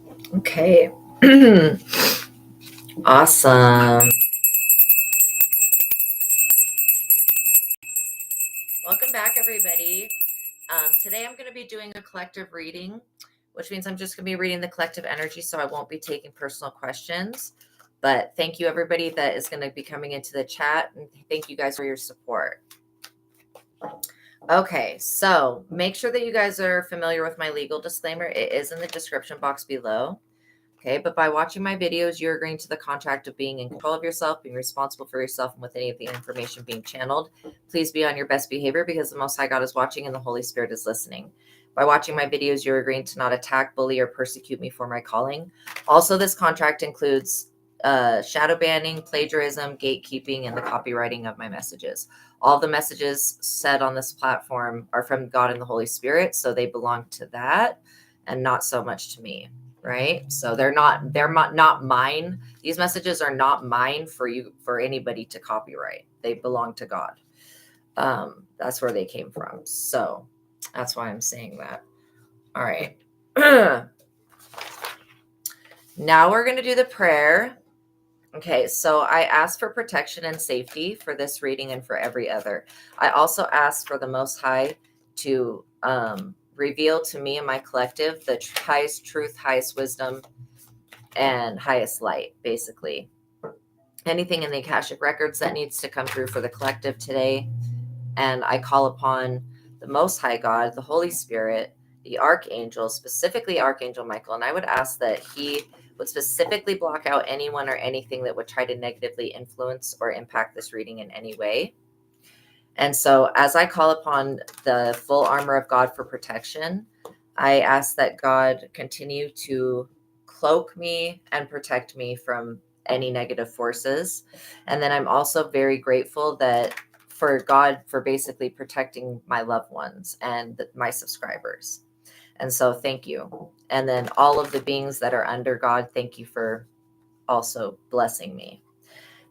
Okay. Awesome. Welcome back, everybody. Today I'm going to be doing a collective reading, which means I'm just going to be reading the collective energy, so I won't be taking personal questions. But thank you, everybody that is going to be coming into the chat, and thank you guys for your support. Okay, so make sure that you guys are familiar with my legal disclaimer. It is in the description box below. Okay, but by watching my videos, you're agreeing to the contract of being in control of yourself, being responsible for yourself, and with any of the information being channeled. Please be on your best behavior because the Most High God is watching and the Holy Spirit is listening. By watching my videos, you're agreeing to not attack, bully, or persecute me for my calling. Also, this contract includes shadow banning, plagiarism, gatekeeping, and the copywriting of my messages. All the messages said on this platform are from God and the Holy Spirit, so they belong to that and not so much to me. Right, so they're not mine. These messages are not mine for anybody to copyright. They belong to God. That's where they came from, so that's why I'm saying that. All right. Now we're going to do the prayer. Okay, so I ask for protection and safety for this reading and for every other. I also ask for the Most High to reveal to me and my collective the highest truth, highest wisdom, and highest light, basically. Anything in the Akashic records that needs to come through for the collective today. And I call upon the Most High God, the Holy Spirit, the Archangel, specifically Archangel Michael. And I would ask that he would specifically block out anyone or anything that would try to negatively influence or impact this reading in any way. And so as I call upon the full armor of God for protection, I ask that God continue to cloak me and protect me from any negative forces. And then I'm also very grateful that for God for basically protecting my loved ones and my subscribers. And so thank you. And then all of the beings that are under God, thank you for also blessing me.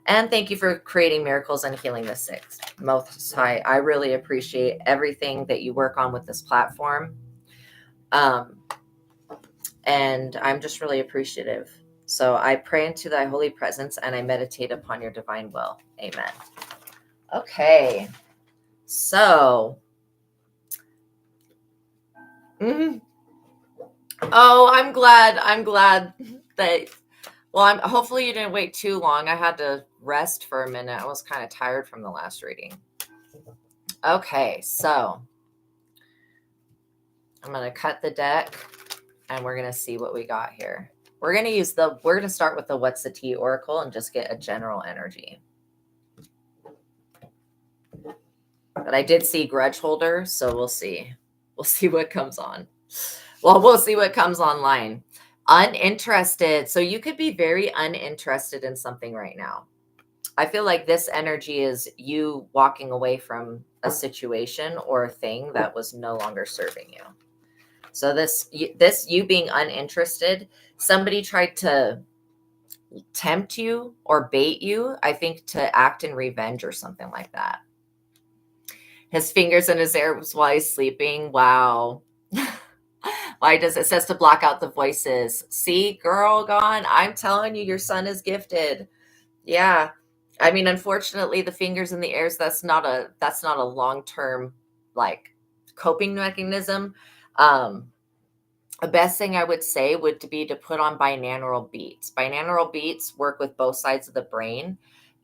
And thank you for creating miracles and healing the sick. Most High, I really appreciate everything that you work on with this platform. And I'm just really appreciative. So I pray into thy holy presence and I meditate upon your divine will. Amen. Okay. So, oh, I'm glad that, well, hopefully you didn't wait too long. I had to rest for a minute. I was kind of tired from the last reading. Okay, so I'm going to cut the deck and we're going to see what we got here. We're going to start with the What's the Tea Oracle and just get a general energy. But I did see Grudge Holder, so we'll see. We'll see what comes on. Well, we'll see what comes online. Uninterested. So you could be very uninterested in something right now. I feel like this energy is you walking away from a situation or a thing that was no longer serving you. So this you being uninterested, somebody tried to tempt you or bait you, I think, to act in revenge or something like that. His fingers in his hair while he's sleeping. Wow. Why does it says to block out the voices? See, girl gone. I'm telling you, your son is gifted. Yeah. I mean, unfortunately, the fingers in the ears, that's not a long-term like coping mechanism. The best thing I would say would be to put on binaural beats. Binaural beats work with both sides of the brain.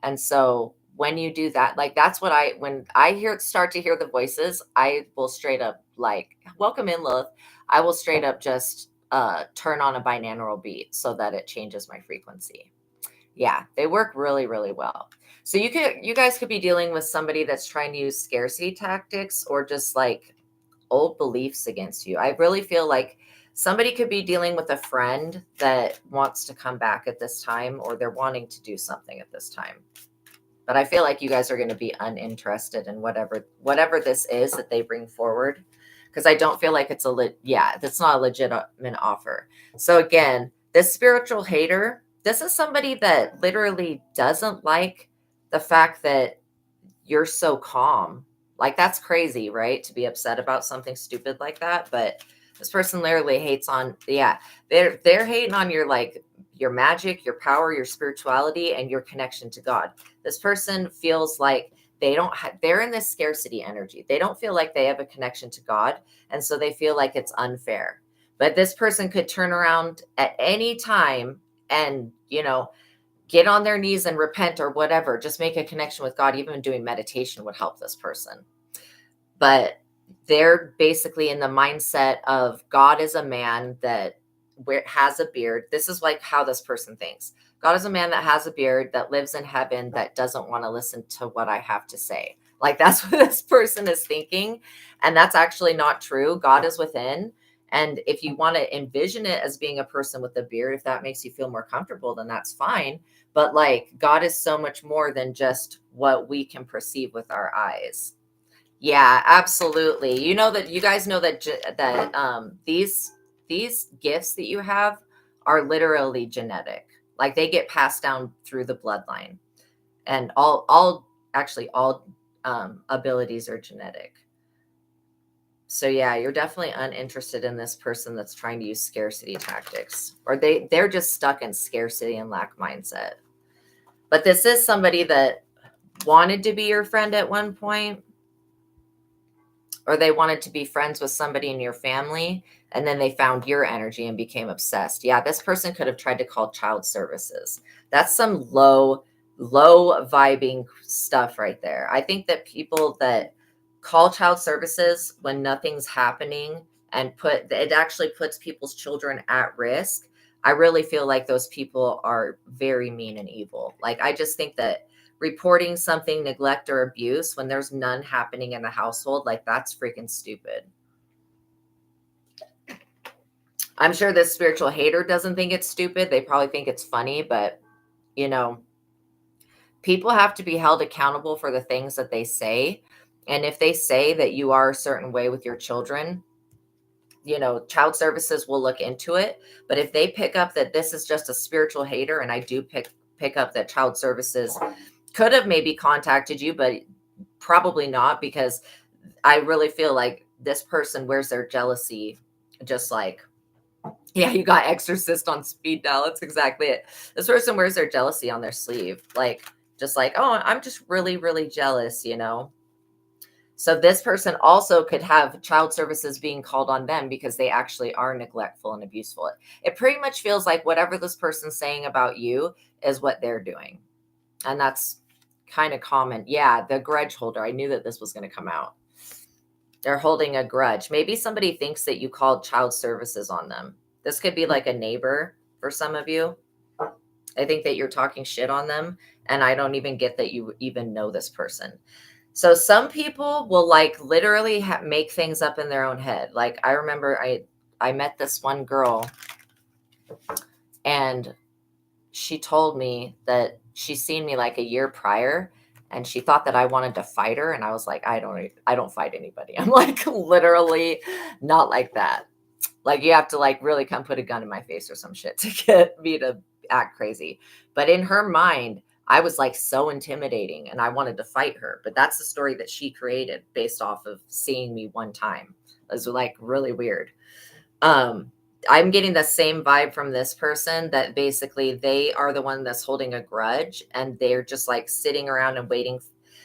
And so when you do that, like that's what when I start to hear the voices, I will straight up like, welcome in, Lilith. I will straight up just turn on a binaural beat so that it changes my frequency. Yeah, they work really, really well. So you guys could be dealing with somebody that's trying to use scarcity tactics or just like old beliefs against you. I really feel like somebody could be dealing with a friend that wants to come back at this time, or they're wanting to do something at this time. But I feel like you guys are going to be uninterested in whatever this is that they bring forward, because I don't feel like it's that's not a legitimate offer. So again, this spiritual hater, this is somebody that literally doesn't like the fact that you're so calm. Like, that's crazy, right? To be upset about something stupid like that. But This person literally hates on, yeah, they're hating on your, like, your magic, your power, your spirituality, and your connection to God. This person feels like they're in this scarcity energy. They don't feel like they have a connection to God. And so they feel like it's unfair. But this person could turn around at any time and, get on their knees and repent or whatever. Just make a connection with God. Even doing meditation would help this person. But they're basically in the mindset of God is a man that has a beard. This is like how this person thinks. God is a man that has a beard, that lives in heaven, that doesn't want to listen to what I have to say. Like, that's what this person is thinking. And that's actually not true. God is within. And if you want to envision it as being a person with a beard, if that makes you feel more comfortable, then that's fine. But like, God is so much more than just what we can perceive with our eyes. Yeah, absolutely. You guys know that these gifts that you have are literally genetic. Like, they get passed down through the bloodline. And all abilities are genetic. So yeah, you're definitely uninterested in this person that's trying to use scarcity tactics, or they're just stuck in scarcity and lack mindset. But this is somebody that wanted to be your friend at one point, or they wanted to be friends with somebody in your family, and then they found your energy and became obsessed. Yeah, this person could have tried to call child services. That's some low vibing stuff right there. I think that people that call child services when nothing's happening and it actually puts people's children at risk. I really feel like those people are very mean and evil. Like, I just think that reporting something, neglect or abuse, when there's none happening in the household, like, that's freaking stupid. I'm sure this spiritual hater doesn't think it's stupid. They probably think it's funny, but people have to be held accountable for the things that they say. And if they say that you are a certain way with your children, child services will look into it. But if they pick up that this is just a spiritual hater, and I do pick up that child services could have maybe contacted you, but probably not, because I really feel like this person wears their jealousy just like, yeah, you got exorcist on speed dial. That's exactly it. This person wears their jealousy on their sleeve. Like, just like, oh, I'm just really, really jealous, So this person also could have child services being called on them because they actually are neglectful and abuseful. It pretty much feels like whatever this person's saying about you is what they're doing. And that's kind of common. Yeah, the grudge holder. I knew that this was going to come out. They're holding a grudge. Maybe somebody thinks that you called child services on them. This could be like a neighbor for some of you. I think that you're talking shit on them, and I don't even get that you even know this person. So some people will like literally make things up in their own head. Like, I remember I met this one girl, and she told me that she's seen me like a year prior, and she thought that I wanted to fight her. And I was like, I don't fight anybody. I'm like, literally not like that. Like, you have to like really come put a gun in my face or some shit to get me to act crazy. But in her mind, I was like so intimidating and I wanted to fight her. But that's the story that she created based off of seeing me one time. It was like really weird. I'm getting the same vibe from this person, that basically they are the one that's holding a grudge, and they're just like sitting around and waiting.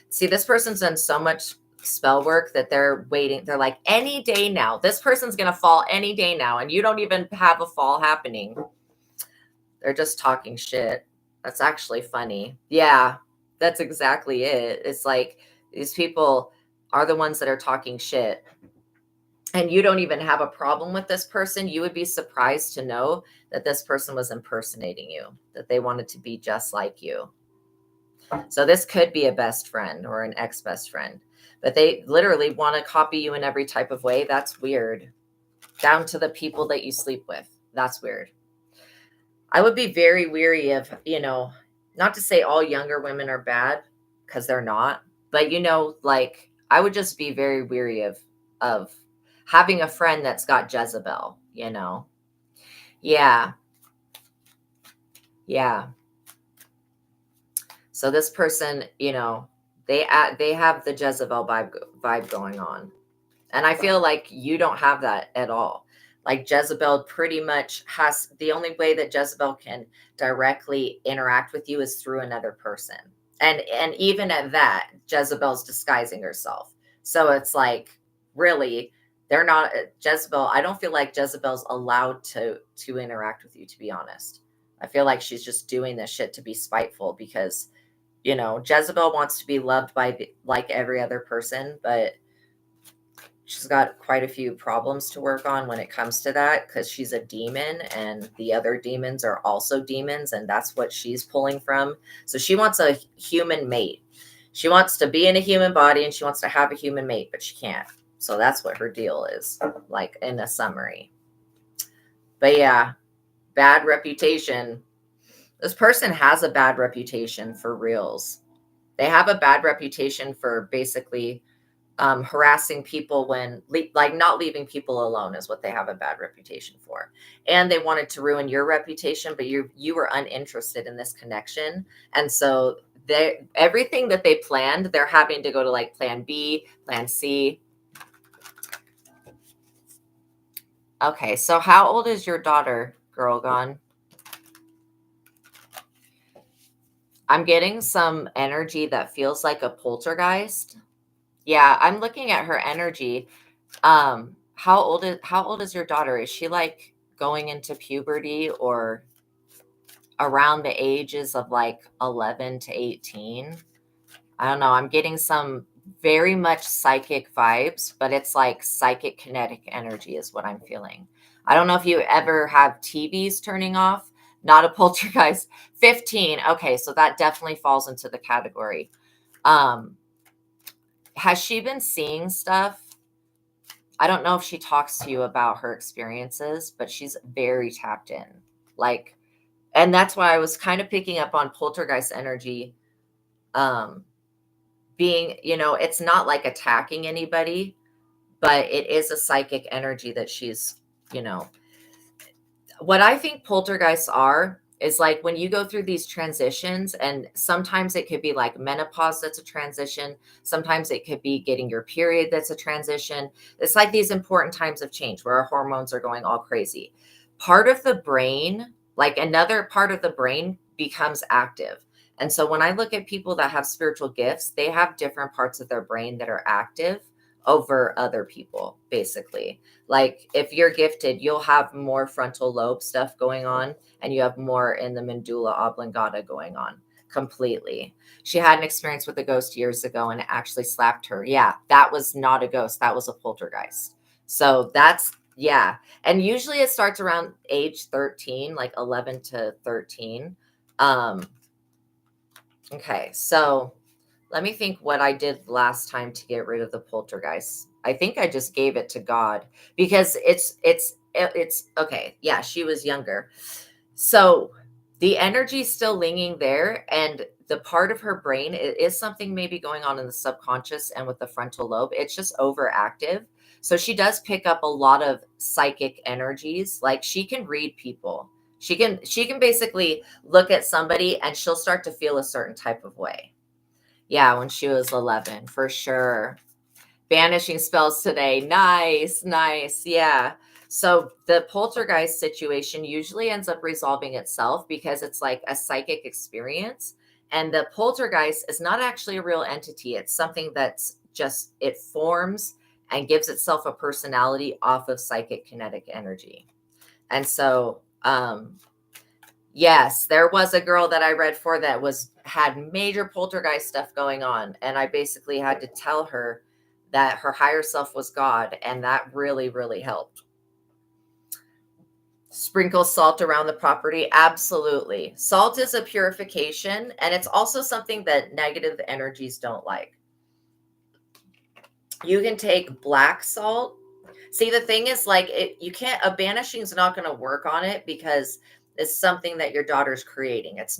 See, this person's done so much spell work that they're waiting. They're like, any day now, this person's going to fall any day now. And you don't even have a fall happening. They're just talking shit. That's actually funny. Yeah, that's exactly it. It's like these people are the ones that are talking shit. And you don't even have a problem with this person. You would be surprised to know that this person was impersonating you, that they wanted to be just like you. So this could be a best friend or an ex-best friend, but they literally want to copy you in every type of way. That's weird. Down to the people that you sleep with. That's weird. I would be very weary of, not to say all younger women are bad, because they're not, but like, I would just be very weary of having a friend that's got Jezebel, Yeah. Yeah. So this person, they have the Jezebel vibe going on. And I feel like you don't have that at all. Like Jezebel pretty much has, the only way that Jezebel can directly interact with you is through another person. And even at that, Jezebel's disguising herself. So it's like, really, they're not Jezebel. I don't feel like Jezebel's allowed to interact with you, to be honest. I feel like she's just doing this shit to be spiteful because, Jezebel wants to be loved by like every other person, but she's got quite a few problems to work on when it comes to that because she's a demon and the other demons are also demons, and that's what she's pulling from. So she wants a human mate. She wants to be in a human body and she wants to have a human mate, but she can't. So that's what her deal is, like in a summary. But yeah, bad reputation. This person has a bad reputation for reals. They have a bad reputation for basically harassing people when like not leaving people alone is what they have a bad reputation for. And they wanted to ruin your reputation, but you were uninterested in this connection. And so everything that they planned, they're having to go to like plan B, plan C. Okay, so how old is your daughter, Girl Gone? I'm getting some energy that feels like a poltergeist. Yeah, I'm looking at her energy. How old is your daughter? Is she like going into puberty or around the ages of like 11 to 18? I don't know. I'm getting some very much psychic vibes, but it's like psychic kinetic energy is what I'm feeling. I don't know if you ever have TVs turning off. Not a poltergeist. 15. Okay, so that definitely falls into the category. Um, has she been seeing stuff? I don't know if she talks to you about her experiences, but she's very tapped in. Like, and that's why I was kind of picking up on poltergeist energy. Um, being, it's not like attacking anybody, but it is a psychic energy that she's, you know, what I think poltergeists are is like when you go through these transitions, and sometimes it could be like menopause that's a transition. Sometimes it could be getting your period that's a transition. It's like these important times of change where our hormones are going all crazy. Part of the brain, like another part of the brain, becomes active. And so when I look at people that have spiritual gifts, they have different parts of their brain that are active over other people, basically. Like if you're gifted, you'll have more frontal lobe stuff going on, and you have more in the medulla oblongata going on completely. She had an experience with a ghost years ago and it actually slapped her. Yeah, that was not a ghost. That was a poltergeist. So that's, yeah. And usually it starts around age 13, like 11 to 13. Um, okay. So let me think what I did last time to get rid of the poltergeist. I think I just gave it to God because it's okay. Yeah, she was younger. So the energy's still lingering there, and the part of her brain, it is something maybe going on in the subconscious and with the frontal lobe. It's just overactive. So she does pick up a lot of psychic energies. Like she can read people. She can basically look at somebody and she'll start to feel a certain type of way. Yeah, when she was 11, for sure. Banishing spells today. Nice, nice. Yeah. So the poltergeist situation usually ends up resolving itself because it's like a psychic experience. And the poltergeist is not actually a real entity. It's something that's just, it forms and gives itself a personality off of psychic kinetic energy. And so, yes, there was a girl that I read for that had major poltergeist stuff going on, and I basically had to tell her that her higher self was God, and that really, really helped. Sprinkle salt around the property. Absolutely. Salt is a purification, and it's also something that negative energies don't like. You can take black salt. See, the thing is, like, you can't, a banishing is not going to work on it because it's something that your daughter's creating. It's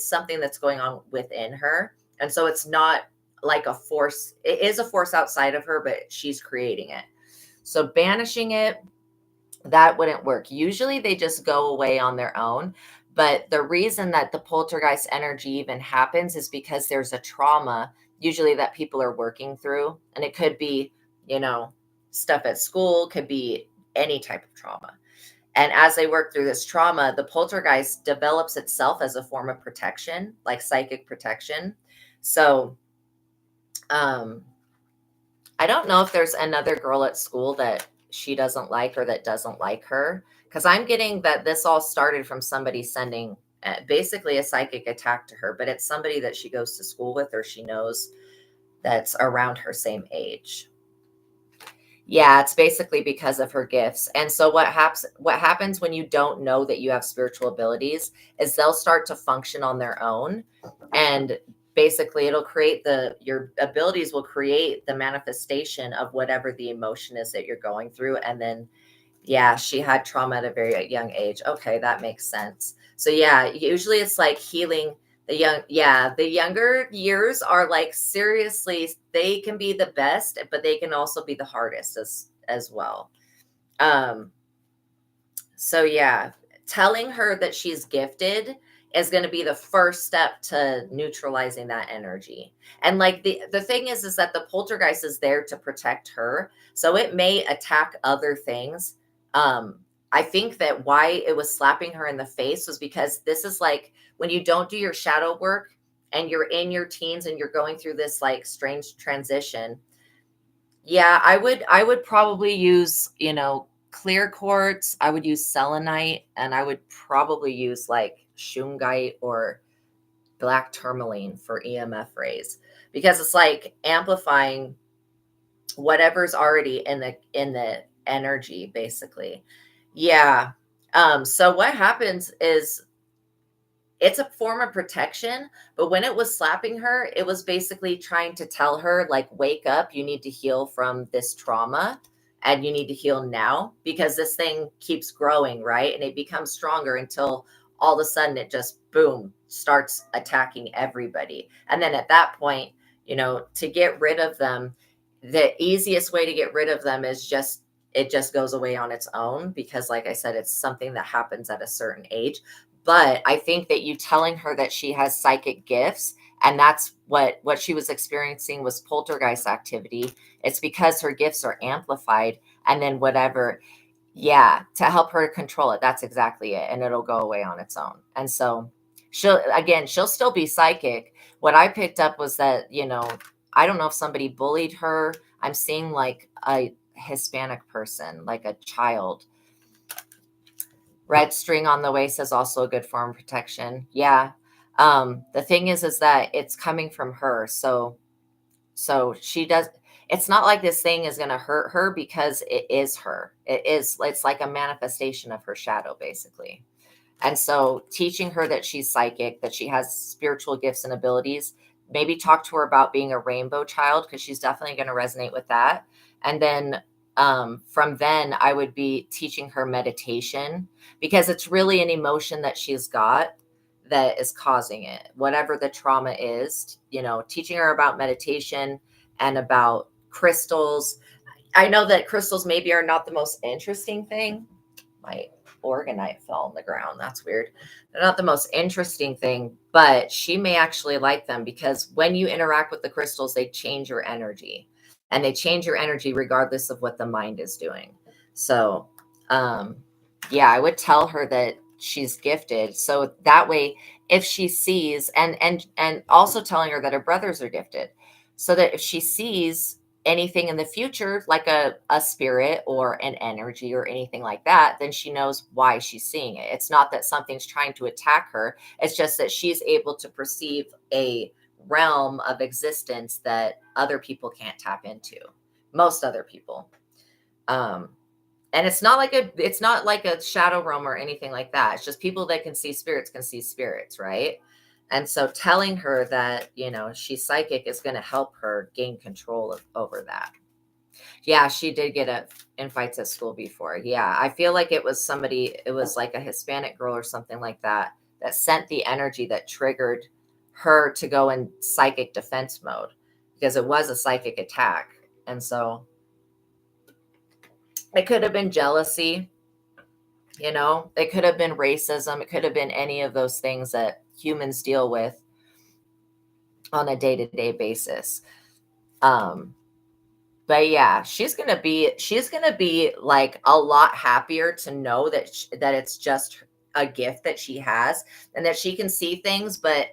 something that's going on within her. And so it's not like a force. It is a force outside of her, but she's creating it. So banishing it, that wouldn't work. Usually they just go away on their own. But the reason that the poltergeist energy even happens is because there's a trauma, usually that people are working through. And it could be, stuff at school, could be any type of trauma. And as they work through this trauma, the poltergeist develops itself as a form of protection, like psychic protection. So, um, I don't know if there's another girl at school that she doesn't like or that doesn't like her, because I'm getting that this all started from somebody sending basically a psychic attack to her, but it's somebody that she goes to school with or she knows that's around her same age. Yeah, it's basically because of her gifts. And so what happens when you don't know that you have spiritual abilities is they'll start to function on their own, and basically it'll create your abilities will create the manifestation of whatever the emotion is that you're going through. And then yeah, she had trauma at a very young age. Okay, that makes sense. So yeah, usually it's like healing the younger years are like seriously, they can be the best, but they can also be the hardest as well. Um so yeah, telling her that she's gifted is going to be the first step to neutralizing that energy. And like the thing is that the poltergeist is there to protect her, so it may attack other things. Um I think that why it was slapping her in the face was because this is like when you don't do your shadow work and you're in your teens and you're going through this like strange transition. Yeah, I would probably use, clear quartz. I would use selenite, and I would probably use like shungite or black tourmaline for EMF rays, because it's like amplifying whatever's already in the energy basically. Yeah. So what happens is it's a form of protection, but when it was slapping her, it was basically trying to tell her, like, wake up, you need to heal from this trauma and you need to heal now, because this thing keeps growing, right? And it becomes stronger until all of a sudden it just boom starts attacking everybody. And then at that point, to get rid of them, the easiest way to get rid of them is just it just goes away on its own, because like I said, it's something that happens at a certain age. But I think that you telling her that she has psychic gifts, and that's what she was experiencing was poltergeist activity. It's because her gifts are amplified, and then whatever, yeah, to help her control it. That's exactly it, and it'll go away on its own. And so she'll still be psychic. What I picked up was that, I don't know if somebody bullied her. I'm seeing like a Hispanic person, like a child. Red string on the waist is also a good form of protection. Yeah. The thing is that it's coming from her. So she does, it's not like this thing is going to hurt her, because it is her. It's like a manifestation of her shadow, basically. And so teaching her that she's psychic, that she has spiritual gifts and abilities, maybe talk to her about being a rainbow child, because she's definitely going to resonate with that. And then from then, I would be teaching her meditation, because it's really an emotion that she's got that is causing it, whatever the trauma is, teaching her about meditation and about crystals. I know that crystals maybe are not the most interesting thing. My organite fell on the ground. That's weird. They're not the most interesting thing, but she may actually like them, because when you interact with the crystals, they change your energy, and they change your energy regardless of what the mind is doing. So, yeah, I would tell her that she's gifted. So that way, if she sees, and also telling her that her brothers are gifted, so that if she sees anything in the future, like a spirit or an energy or anything like that, then she knows why she's seeing it. It's not that something's trying to attack her. It's just that she's able to perceive a realm of existence that other people can't tap into. Most other people. Um, and it's not like a shadow realm or anything like that. It's just people that can see spirits, right? And so telling her that, she's psychic is going to help her gain control over that. Yeah, she did get in fights at school before. Yeah, I feel like it was like a Hispanic girl or something like that, that sent the energy that triggered her to go in psychic defense mode, because it was a psychic attack. And so it could have been jealousy, it could have been racism, it could have been any of those things that humans deal with on a day-to-day basis. Um, But yeah, she's gonna be like a lot happier to know that that it's just a gift that she has and that she can see things. But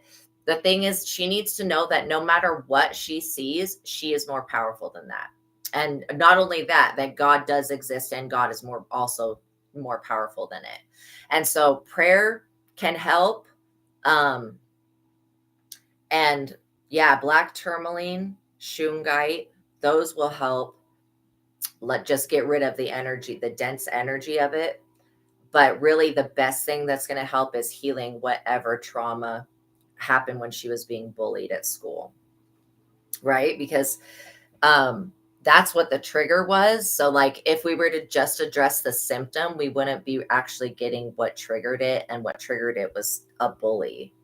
the thing is, she needs to know that no matter what she sees, she is more powerful than that. And not only that, that God does exist and God is more also more powerful than it. And so prayer can help. Um, and yeah, black tourmaline, shungite, those will help. Let just get rid of the energy, the dense energy of it. But really, the best thing that's going to help is healing whatever trauma happened when she was being bullied at school, right? Because um that's what the trigger was. So like if we were to just address the symptom, we wouldn't be actually getting what triggered it, and what triggered it was a bully,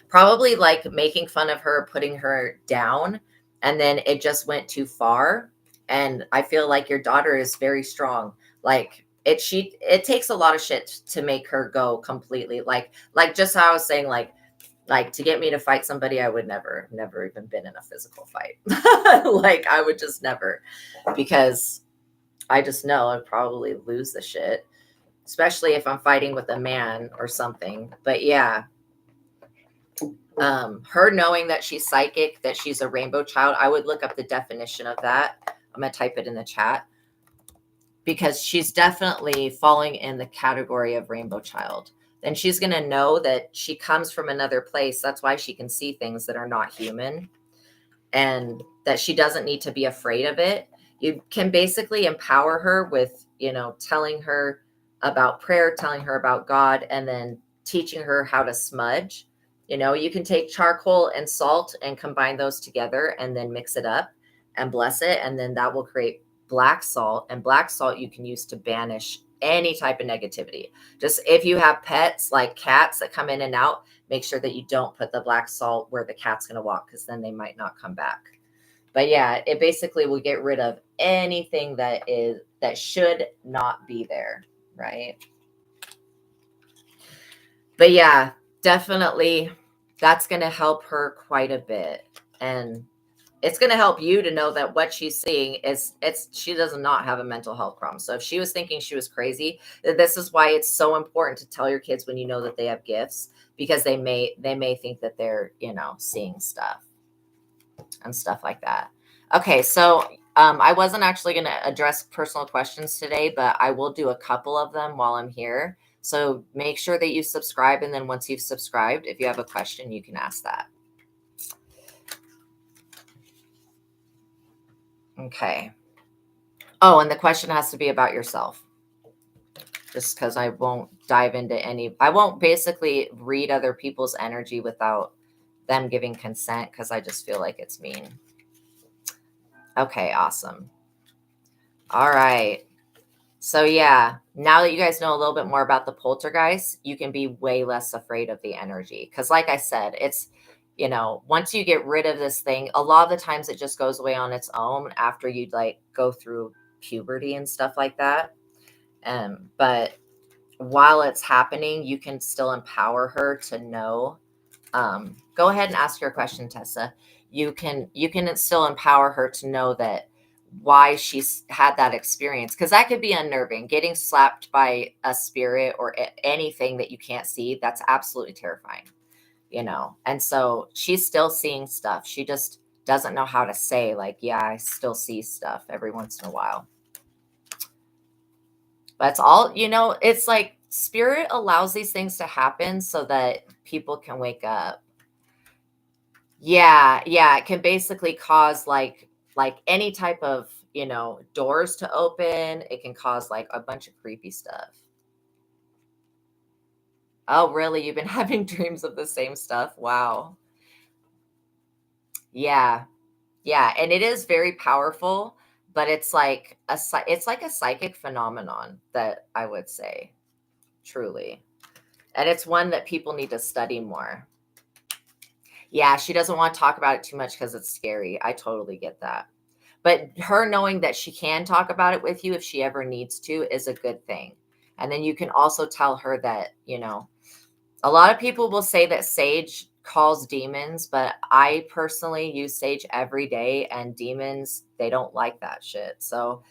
probably like making fun of her, putting her down, and then it just went too far. And I feel like your daughter is very strong. Like it takes a lot of shit to make her go completely like just how I was saying, like to get me to fight somebody, I would never even been in a physical fight. Like I would just never, because I just know I'd probably lose the shit, especially if I'm fighting with a man or something. But yeah, her knowing that she's psychic, that she's a rainbow child, I would look up the definition of that. I'm gonna type it in the chat, because she's definitely falling in the category of rainbow child. Then she's going to know that she comes from another place. That's why she can see things that are not human, and that she doesn't need to be afraid of it. You can basically empower her with, telling her about prayer, telling her about God, and then teaching her how to smudge. You can take charcoal and salt and combine those together and then mix it up and bless it. And then that will create black salt, and black salt you can use to banish any type of negativity. Just if you have pets like cats that come in and out, make sure that you don't put the black salt where the cat's going to walk, because then they might not come back. But yeah, it basically will get rid of anything that should not be there, right? But yeah, definitely that's going to help her quite a bit. And it's going to help you to know that what she's seeing is she does not have a mental health problem. So if she was thinking she was crazy, this is why it's so important to tell your kids when you know that they have gifts, because they may think that they're, seeing stuff and stuff like that. Okay. So I wasn't actually going to address personal questions today, but I will do a couple of them while I'm here. So make sure that you subscribe. And then once you've subscribed, if you have a question, you can ask that. Okay. Oh, and the question has to be about yourself. Just because I won't dive into I won't basically read other people's energy without them giving consent, because I just feel like it's mean. Okay, awesome. All right. So yeah, now that you guys know a little bit more about the poltergeist, you can be way less afraid of the energy. Because like I said, it's, once you get rid of this thing, a lot of the times it just goes away on its own after you like go through puberty and stuff like that. But while it's happening, you can still empower her to know. Go ahead and ask your question, Tessa. You can still empower her to know that why she's had that experience, because that could be unnerving. Getting slapped by a spirit or anything that you can't see, that's absolutely terrifying, And so she's still seeing stuff. She just doesn't know how to say, like, yeah, I still see stuff every once in a while. That's all, it's like spirit allows these things to happen so that people can wake up. Yeah, it can basically cause like any type of, doors to open. It can cause like a bunch of creepy stuff. Oh, really? You've been having dreams of the same stuff? Wow. Yeah. Yeah, and it is very powerful, but it's like a psychic phenomenon, that I would say, truly. And it's one that people need to study more. Yeah, she doesn't want to talk about it too much because it's scary. I totally get that. But her knowing that she can talk about it with you if she ever needs to is a good thing. And then you can also tell her that, a lot of people will say that sage calls demons, but I personally use sage every day, and demons, they don't like that shit. So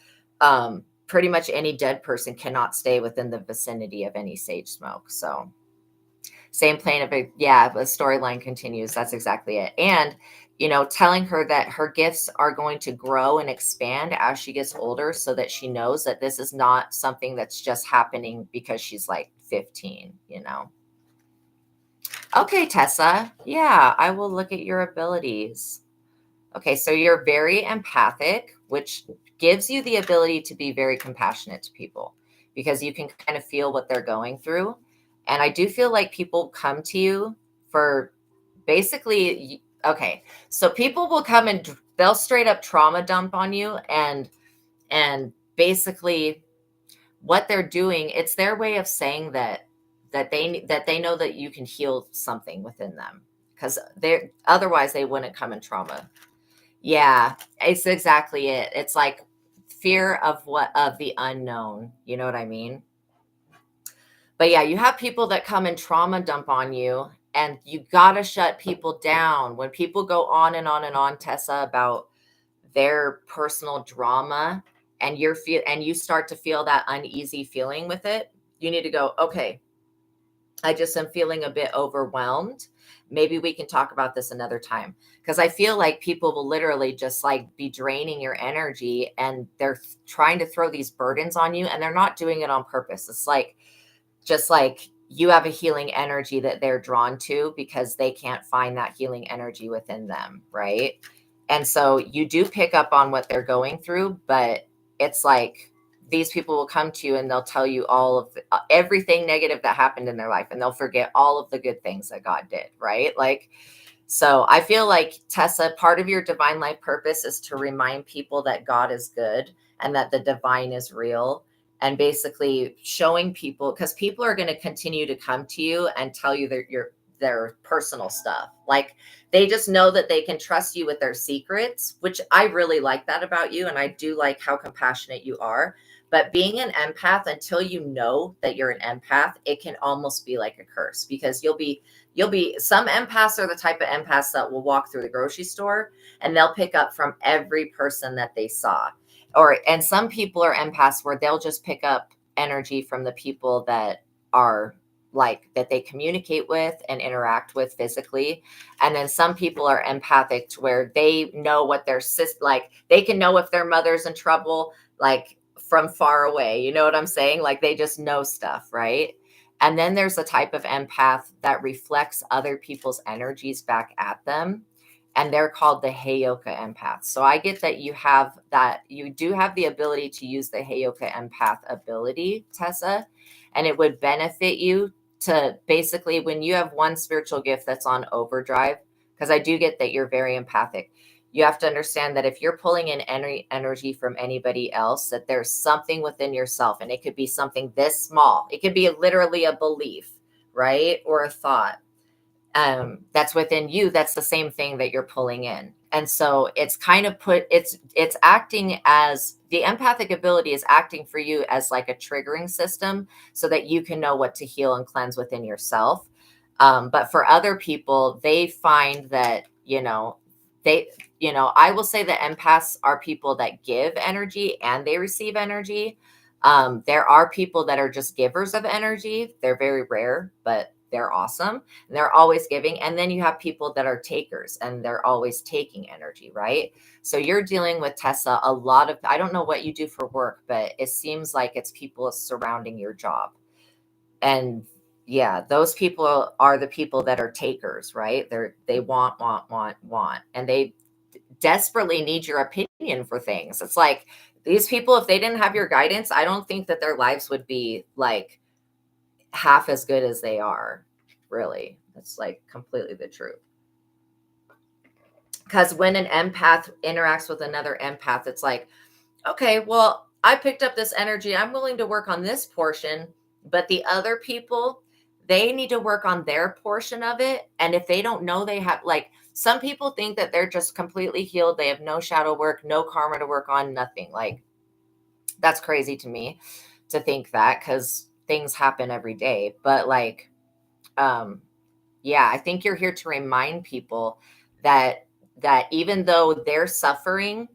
pretty much any dead person cannot stay within the vicinity of any sage smoke. So same plane of it. Yeah, the storyline continues. That's exactly it. And, telling her that her gifts are going to grow and expand as she gets older so that she knows that this is not something that's just happening because she's like 15. Okay, Tessa. Yeah, I will look at your abilities. Okay, so you're very empathic, which gives you the ability to be very compassionate to people because you can kind of feel what they're going through. And I do feel like people come to you for basically, okay, so people will come and they'll straight up trauma dump on you, and basically what they're doing, it's their way of saying that they know that you can heal something within them, because they're otherwise they wouldn't come in trauma. Yeah, it's exactly it. It's like fear of the unknown. You know what I mean? But yeah, you have people that come and trauma dump on you, and you gotta shut people down. When people go on and on and on, Tessa, about their personal drama, and you start to feel that uneasy feeling with it, you need to go, okay, I just am feeling a bit overwhelmed. Maybe we can talk about this another time. Because I feel like people will literally just like be draining your energy, and they're trying to throw these burdens on you, and they're not doing it on purpose. It's like, just like you have a healing energy that they're drawn to because they can't find that healing energy within them. Right. And so you do pick up on what they're going through, but it's like these people will come to you and they'll tell you all of everything negative that happened in their life, and they'll forget all of the good things that God did. Right. Like, so I feel like, Tessa, part of your divine life purpose is to remind people that God is good and that the divine is real, and basically showing people, because people are going to continue to come to you and tell you their personal stuff. Like, they just know that they can trust you with their secrets, which I really like that about you. And I do like how compassionate you are. But being an empath, until you know that you're an empath, it can almost be like a curse, because some empaths are the type of empaths that will walk through the grocery store and they'll pick up from every person that they saw. And some people are empaths where they'll just pick up energy from the people that are like that they communicate with and interact with physically. And then some people are empathic to where they know what their like they can know if their mother's in trouble, like from far away. You know what I'm saying? Like, they just know stuff, right? And then there's a type of empath that reflects other people's energies back at them, and they're called the Heyoka empath. So I get that you do have the ability to use the Heyoka empath ability, Tessa, and it would benefit you to basically, when you have one spiritual gift that's on overdrive, because I do get that you're very empathic. You have to understand that if you're pulling in energy from anybody else, that there's something within yourself, and it could be something this small. It could be literally a belief, right? Or a thought that's within you. That's the same thing that you're pulling in. And so it's kind of it's acting as the empathic ability is acting for you as like a triggering system so that you can know what to heal and cleanse within yourself. But for other people, they find that, I will say that empaths are people that give energy and they receive energy. There are people that are just givers of energy. They're very rare, but they're awesome. And they're always giving. And then you have people that are takers, and they're always taking energy, right? So you're dealing with, Tessa, a lot of, I don't know what you do for work, but it seems like it's people surrounding your job. And yeah, those people are the people that are takers, right? They want, and they desperately need your opinion for things. It's like these people, if they didn't have your guidance, I don't think that their lives would be like half as good as they are. Really, that's like completely the truth. Because when an empath interacts with another empath, it's like, okay, well, I picked up this energy. I'm willing to work on this portion, but the other people, they need to work on their portion of it. And if they don't know, they have, like, some people think that they're just completely healed. They have no shadow work, no karma to work on, nothing. Like, that's crazy to me to think that, because things happen every day. But like, um, Yeah, I think you're here to remind people that even though they're suffering,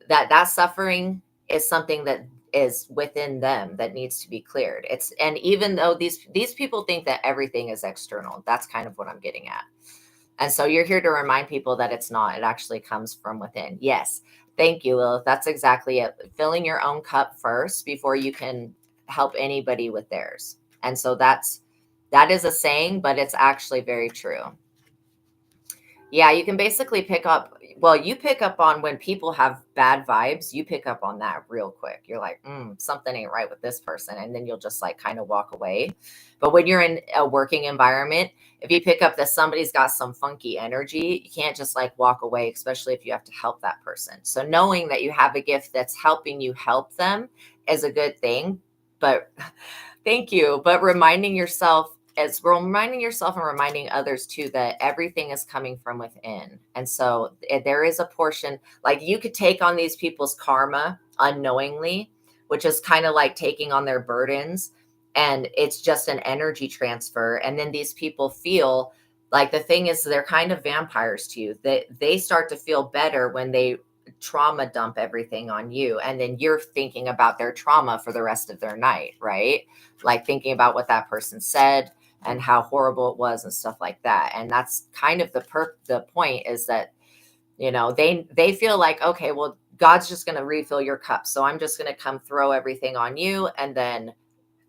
that suffering is something that is within them that needs to be cleared. And even though these people think that everything is external, that's kind of what I'm getting at. And so you're here to remind people that it's not. It actually comes from within. Yes. Thank you, Lilith. That's exactly it. Filling your own cup first before you can help anybody with theirs. And so that is a saying, but it's actually very true. Yeah, you can basically pick up, well, you pick up on when people have bad vibes, you pick up on that real quick. You're like, something ain't right with this person. And then you'll just like kind of walk away. But when you're in a working environment, if you pick up that somebody's got some funky energy, you can't just like walk away, especially if you have to help that person. So knowing that you have a gift that's helping you help them is a good thing. But thank you. But reminding yourself, as reminding yourself and reminding others too, that everything is coming from within. And so there is a portion, like you could take on these people's karma unknowingly, which is kind of like taking on their burdens. And it's just an energy transfer. And then these people feel like, the thing is, they're kind of vampires to you. They start to feel better when they trauma dump everything on you, and then you're thinking about their trauma for the rest of their night, right? Like thinking about what that person said and how horrible it was and stuff like that. And that's kind of the point, is that, they feel like, okay, well, God's just going to refill your cup, so I'm just going to come throw everything on you, and then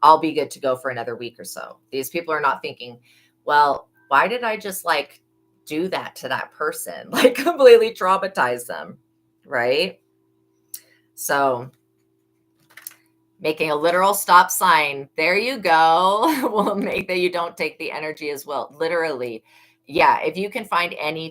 I'll be good to go for another week or so. These people are not thinking, well, why did I just like do that to that person? Like completely traumatize them, right? So making a literal stop sign, there you go, will make that you don't take the energy as well. Literally. Yeah, if you can find any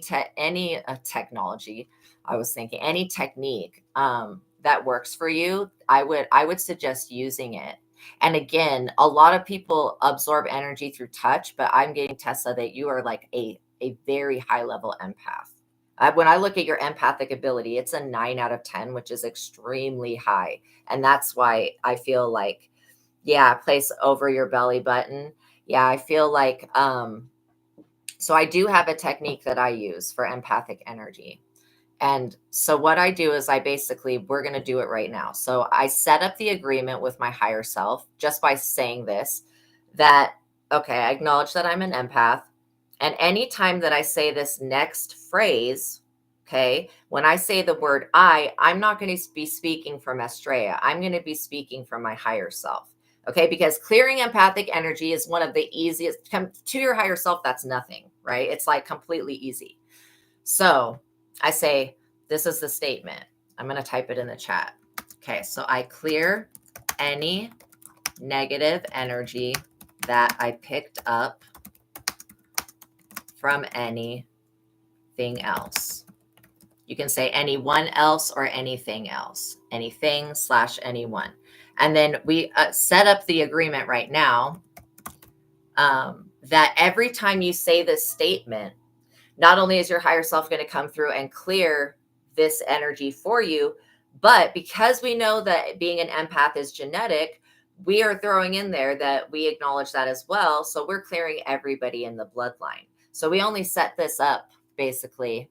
technology, I was thinking any technique that works for you, I would suggest using it. And again, a lot of people absorb energy through touch, but I'm getting, Tessa, that you are like a very high level empath. When I look at your empathic ability, it's a 9 out of 10, which is extremely high. And that's why I feel like, yeah, place over your belly button. Yeah, I feel like, so I do have a technique that I use for empathic energy. And so what I do is we're going to do it right now. So I set up the agreement with my higher self just by saying this, that, okay, I acknowledge that I'm an empath. And anytime that I say this next phrase, okay, when I say the word I'm not going to be speaking from ASTRAEA. I'm going to be speaking from my higher self. Okay, because clearing empathic energy is one of the easiest. Come to your higher self, that's nothing, right? It's like completely easy. So I say, this is the statement. I'm going to type it in the chat. Okay, so I clear any negative energy that I picked up from anything else. You can say anyone else or anything else, anything/anyone. And then we set up the agreement right now that every time you say this statement, not only is your higher self going to come through and clear this energy for you, but because we know that being an empath is genetic, we are throwing in there that we acknowledge that as well. So we're clearing everybody in the bloodline. So we only set this up basically.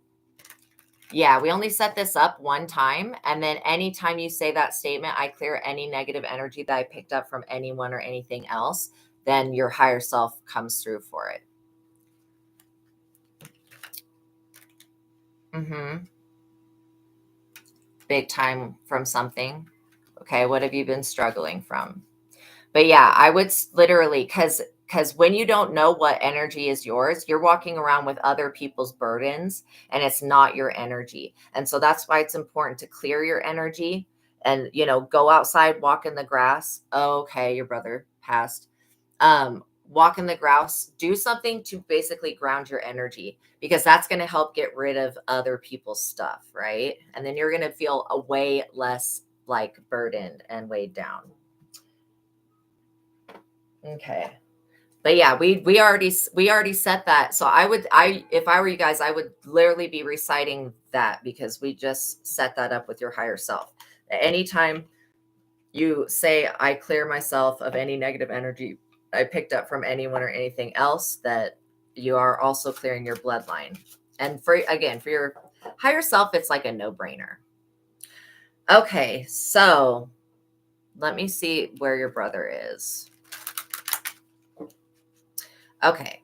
Yeah, we only set this up one time. And then anytime you say that statement, I clear any negative energy that I picked up from anyone or anything else, then your higher self comes through for it. Big time from something. Okay, what have you been struggling from? But yeah, I would literally, because when you don't know what energy is yours, you're walking around with other people's burdens, and it's not your energy. And so that's why it's important to clear your energy and, go outside, walk in the grass. Oh, okay, your brother passed. Walk in the grass, do something to basically ground your energy, because that's going to help get rid of other people's stuff, right? And then you're going to feel a way less like burdened and weighed down. Okay. But yeah, we already set that. So if I were you guys, I would literally be reciting that, because we just set that up with your higher self. Anytime you say, I clear myself of any negative energy I picked up from anyone or anything else, that you are also clearing your bloodline. And for your higher self, it's like a no-brainer. Okay, so let me see where your brother is. Okay.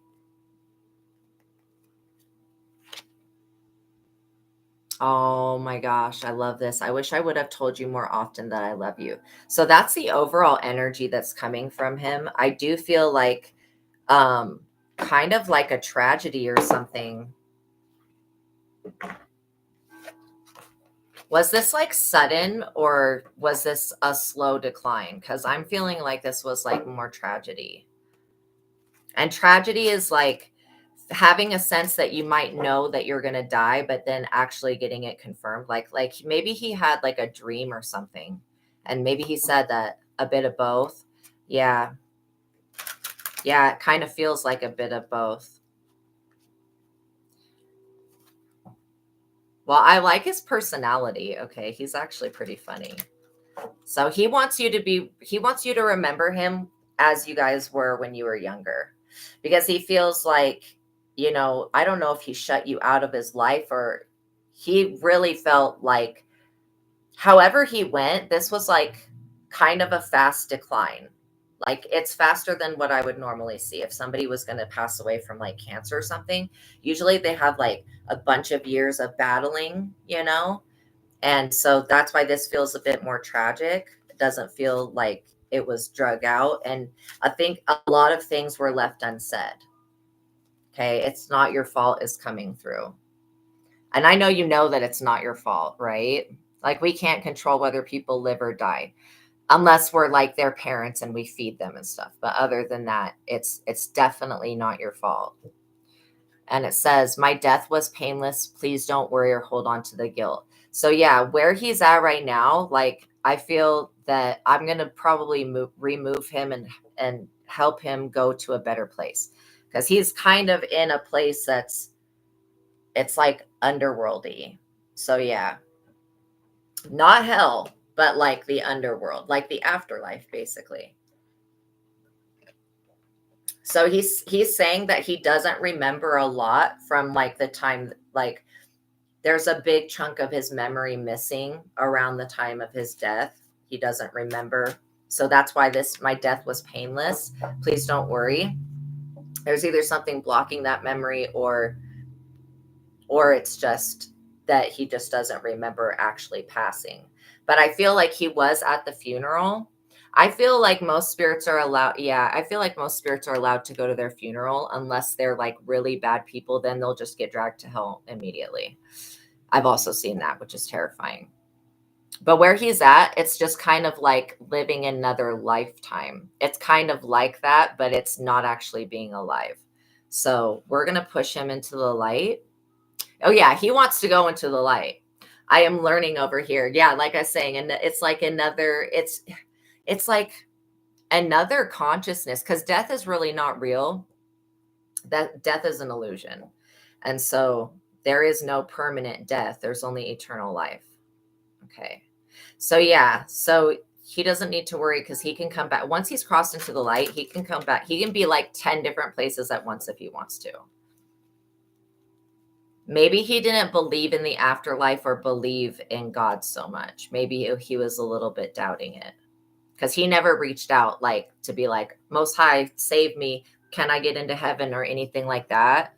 Oh my gosh, I love this. I wish I would have told you more often that I love you. So that's the overall energy that's coming from him. I do feel like kind of like a tragedy or something. Was this like sudden or was this a slow decline? Because I'm feeling like this was like more tragedy. And tragedy is like having a sense that you might know that you're going to die, but then actually getting it confirmed. Like maybe he had like a dream or something. And maybe he said that a bit of both. Yeah. Yeah, it kind of feels like a bit of both. Well, I like his personality. Okay, he's actually pretty funny. So he wants you to remember him as you guys were when you were younger. Because he feels like, I don't know if he shut you out of his life or he really felt like however he went, this was like kind of a fast decline. Like it's faster than what I would normally see if somebody was going to pass away from like cancer or something. Usually they have like a bunch of years of battling. And so that's why this feels a bit more tragic. It doesn't feel like it was drug out. And I think a lot of things were left unsaid. Okay. It's not your fault is coming through. And I know that it's not your fault, right? Like we can't control whether people live or die unless we're like their parents and we feed them and stuff. But other than that, it's definitely not your fault. And it says, my death was painless. Please don't worry or hold on to the guilt. So yeah, where he's at right now, like I feel that I'm going to probably remove him and help him go to a better place because he's kind of in a place it's like underworldy. So yeah, not hell, but like the underworld, like the afterlife, basically. So he's saying that he doesn't remember a lot from like the time, like there's a big chunk of his memory missing around the time of his death. He doesn't remember. So that's why my death was painless. Please don't worry. There's either something blocking that memory or it's just that he just doesn't remember actually passing. But I feel like he was at the funeral. I feel like most spirits are allowed. Yeah, I feel like most spirits are allowed to go to their funeral unless they're like really bad people. Then they'll just get dragged to hell immediately. I've also seen that, which is terrifying. But where he's at, it's just kind of like living another lifetime. It's kind of like that, but it's not actually being alive. So we're going to push him into the light. Oh yeah, he wants to go into the light. I am learning over here. Yeah, like I was saying, and it's like it's like another consciousness because death is really not real. That death is an illusion. And so there is no permanent death. There's only eternal life. Okay. So yeah, so he doesn't need to worry because he can come back. Once he's crossed into the light, he can come back. He can be like 10 different places at once if he wants to. Maybe he didn't believe in the afterlife or believe in God so much. Maybe he was a little bit doubting it because he never reached out like to be like, Most High, save me. Can I get into heaven or anything like that?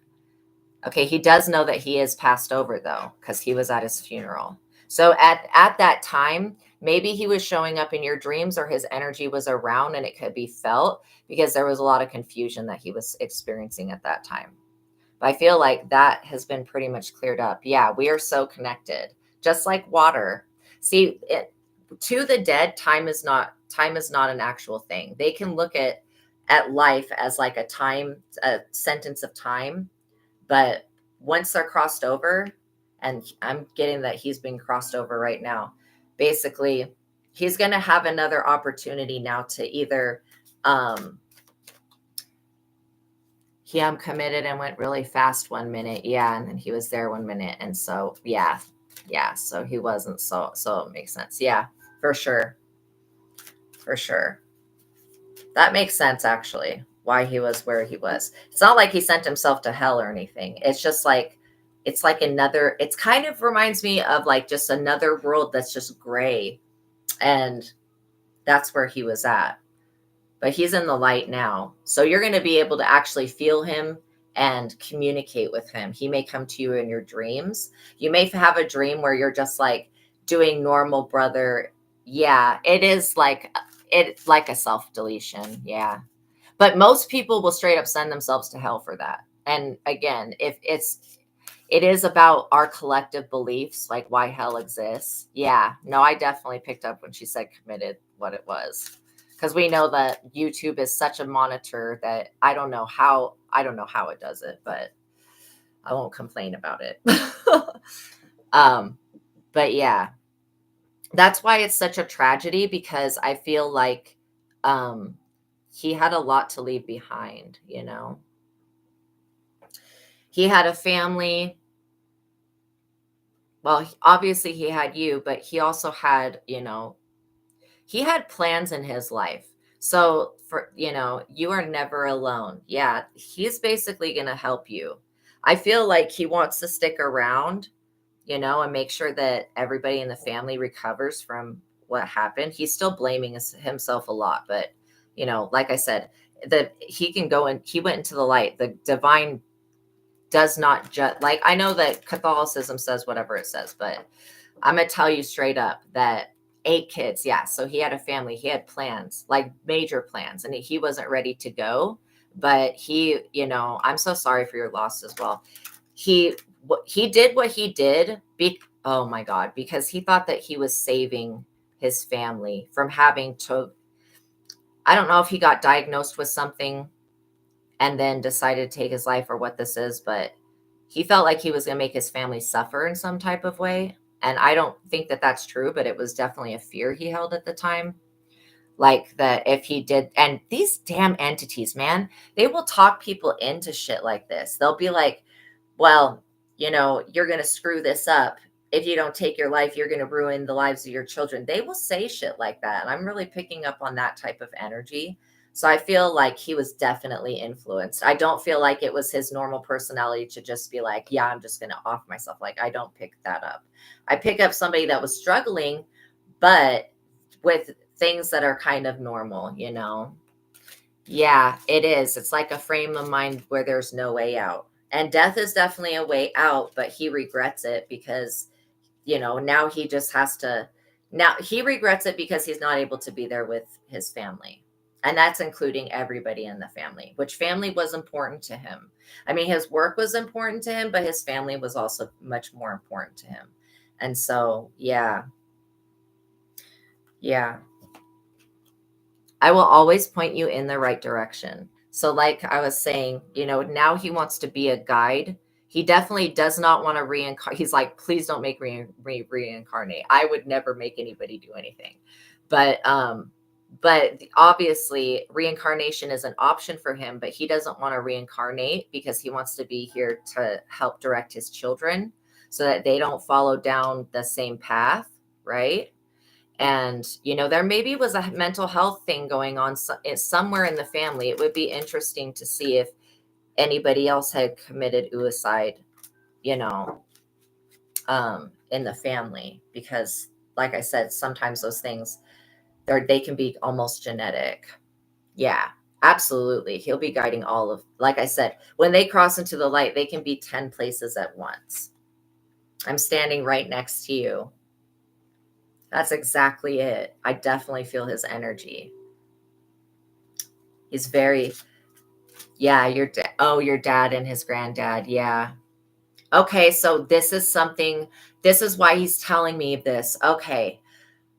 Okay, he does know that he is passed over though because he was at his funeral. So at that time, maybe he was showing up in your dreams or his energy was around and it could be felt because there was a lot of confusion that he was experiencing at that time. But I feel like that has been pretty much cleared up. Yeah, we are so connected, just like water. See, to the dead, time is not an actual thing. They can look at life as like a sentence of time, but once they're crossed over, and I'm getting that he's being crossed over right now, basically, he's going to have another opportunity now to either I'm committed and went really fast 1 minute. Yeah. And then he was there 1 minute. And so, yeah. So he wasn't. So it makes sense. Yeah, for sure. For sure. That makes sense, actually. why he was where he was. It's not like he sent himself to hell or anything. It's just like, it's like another, it's kind of reminds me of like just another world that's just gray. And that's where he was at. But he's in the light now. So you're going to be able to actually feel him and communicate with him. He may come to you in your dreams. You may have a dream where you're just like doing normal brother. Yeah, it is like a self deletion. Yeah. But most people will straight up send themselves to hell for that. And again, if it is about our collective beliefs, like why hell exists. Yeah, no, I definitely picked up when she said committed what it was. Because we know that YouTube is such a monitor that I don't know how it does it, but I won't complain about it. But yeah, that's why it's such a tragedy, because I feel like he had a lot to leave behind, you know. He had a family. Well, obviously he had you, but he also had, you know, he had plans in his life. So for, you know, you are never alone. Yeah, he's basically going to help you. I feel like he wants to stick around, you know, and make sure that everybody in the family recovers from what happened. He's still blaming himself a lot, but you know, like I said, that he can go and he went into the light. The divine does not judge. Like, I know that Catholicism says whatever it says, but I'm going to tell you straight up that 8 kids. Yeah. So he had a family, he had plans, like major plans, and he wasn't ready to go. But he, you know, I'm so sorry for your loss as well. He did what he did. Oh my God, because he thought that he was saving his family from having to, I don't know if he got diagnosed with something and then decided to take his life or what this is, but he felt like he was going to make his family suffer in some type of way. And I don't think that that's true, but it was definitely a fear he held at the time. Like that if he did, and these damn entities, man, they will talk people into shit like this. They'll be like, well, you know, you're going to screw this up. If you don't take your life, you're going to ruin the lives of your children. They will say shit like that. And I'm really picking up on that type of energy. So I feel like he was definitely influenced. I don't feel like it was his normal personality to just be like, yeah, I'm just going to off myself. Like, I don't pick that up. I pick up somebody that was struggling, but with things that are kind of normal, you know? Yeah, it is. It's like a frame of mind where there's no way out. And death is definitely a way out, but he regrets it because, you know, now he just has to, now he regrets it because he's not able to be there with his family. And that's including everybody in the family, which family was important to him. I mean, his work was important to him, but his family was also much more important to him. And so, yeah, yeah. I will always point you in the right direction. So, like I was saying, you know, now he wants to be a guide. He definitely does not want to reincarnate. He's like, please don't make reincarnate. I would never make anybody do anything. But obviously reincarnation is an option for him, but he doesn't want to reincarnate because he wants to be here to help direct his children so that they don't follow down the same path, right? And you know, there maybe was a mental health thing going on somewhere in the family. It would be interesting to see if anybody else had committed suicide, you know, in the family, because like I said, sometimes those things they can be almost genetic. Yeah, absolutely. He'll be guiding all of, like I said, when they cross into the light, they can be 10 places at once. I'm standing right next to you. That's exactly it. I definitely feel his energy. He's very, yeah, your dad and his granddad. Yeah. Okay. So this is something, this is why he's telling me this. Okay.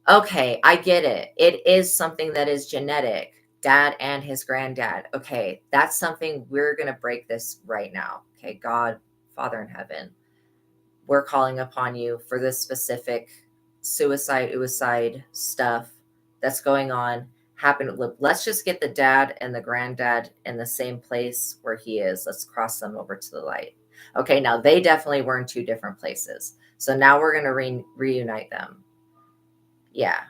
Okay. I get it. It is something that is genetic, dad and his granddad. Okay. That's something we're going to break this right now. Okay. God, Father in heaven, we're calling upon you for this specific suicide stuff that's going on. Let's just get the dad and the granddad in the same place where he is. Let's cross them over to the light. Okay, now they definitely were in 2 different places. So now we're going to reunite them. Yeah.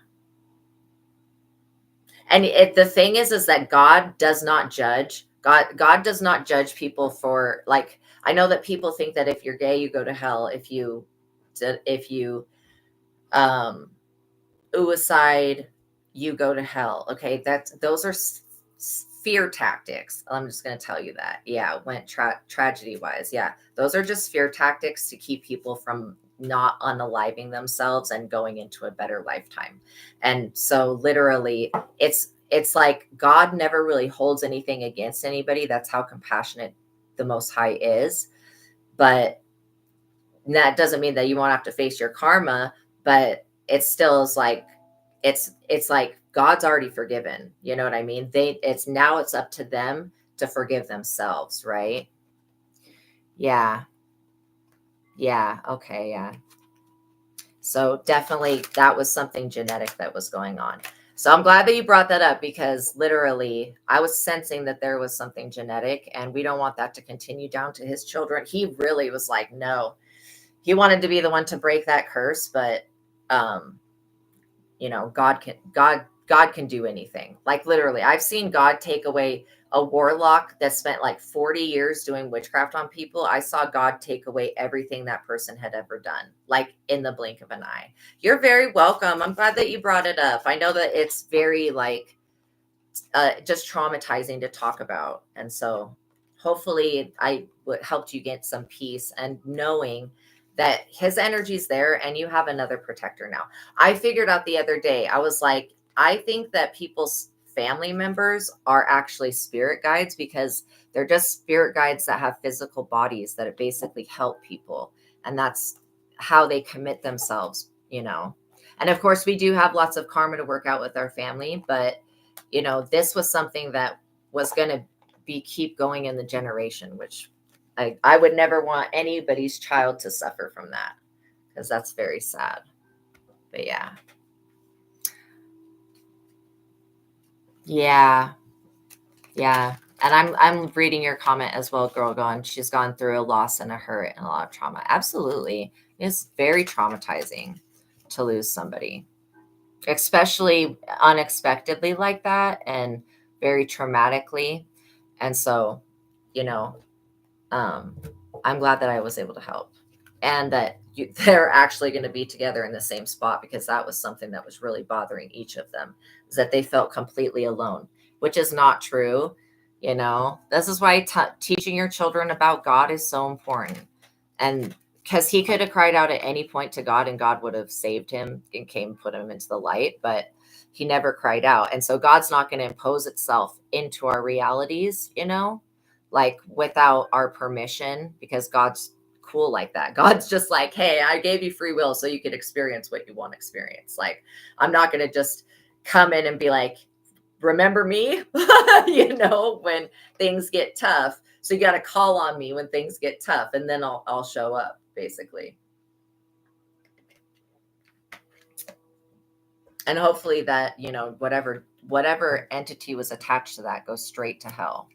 And the thing is that God does not judge, God does not judge people for, like, I know that people think that if you're gay, you go to hell. If you um suicide, you go to hell. Okay, those are fear tactics. I'm just going to tell you that. Yeah, went tragedy wise. Yeah, those are just fear tactics to keep people from not unaliving themselves and going into a better lifetime. And so literally it's like God never really holds anything against anybody. That's how compassionate the Most High is. But that doesn't mean that you won't have to face your karma, but it still is like it's like God's already forgiven. You know what I mean? It's up to them to forgive themselves, right? Yeah. Yeah. Okay. Yeah. So definitely that was something genetic that was going on. So I'm glad that you brought that up, because literally I was sensing that there was something genetic, and we don't want that to continue down to his children. He really was like, no, he wanted to be the one to break that curse, but um God can do anything. Like literally, I've seen God take away a warlock that spent like 40 years doing witchcraft on people. I saw God take away everything that person had ever done, like in the blink of an eye. You're very welcome. I'm glad that you brought it up. I know that it's very like just traumatizing to talk about. And so hopefully I helped you get some peace and knowing that his energy's there and you have another protector now. I figured out the other day, I was like, I think that people's family members are actually spirit guides, because they're just spirit guides that have physical bodies that basically help people. And that's how they commit themselves. And of course, we do have lots of karma to work out with our family, but this was something that was going to keep going in the generation, which I would never want anybody's child to suffer from that, because that's very sad. But yeah. Yeah. Yeah. And I'm reading your comment as well, girl. Going, she's gone through a loss and a hurt and a lot of trauma. Absolutely. It's very traumatizing to lose somebody, especially unexpectedly like that, and very traumatically. And so, you know, um, I'm glad that I was able to help, and that they're actually going to be together in the same spot, because that was something that was really bothering each of them, is that they felt completely alone, which is not true. This is why teaching your children about God is so important. And because he could have cried out at any point to God and God would have saved him and came put him into the light, but he never cried out. And so God's not going to impose itself into our realities, like without our permission, because God's cool like that. God's just like, hey, I gave you free will so you could experience what you want to experience. Like, I'm not going to just come in and be like, remember me, when things get tough. So you got to call on me when things get tough, and then I'll show up, basically. And hopefully that, whatever entity was attached to that goes straight to hell.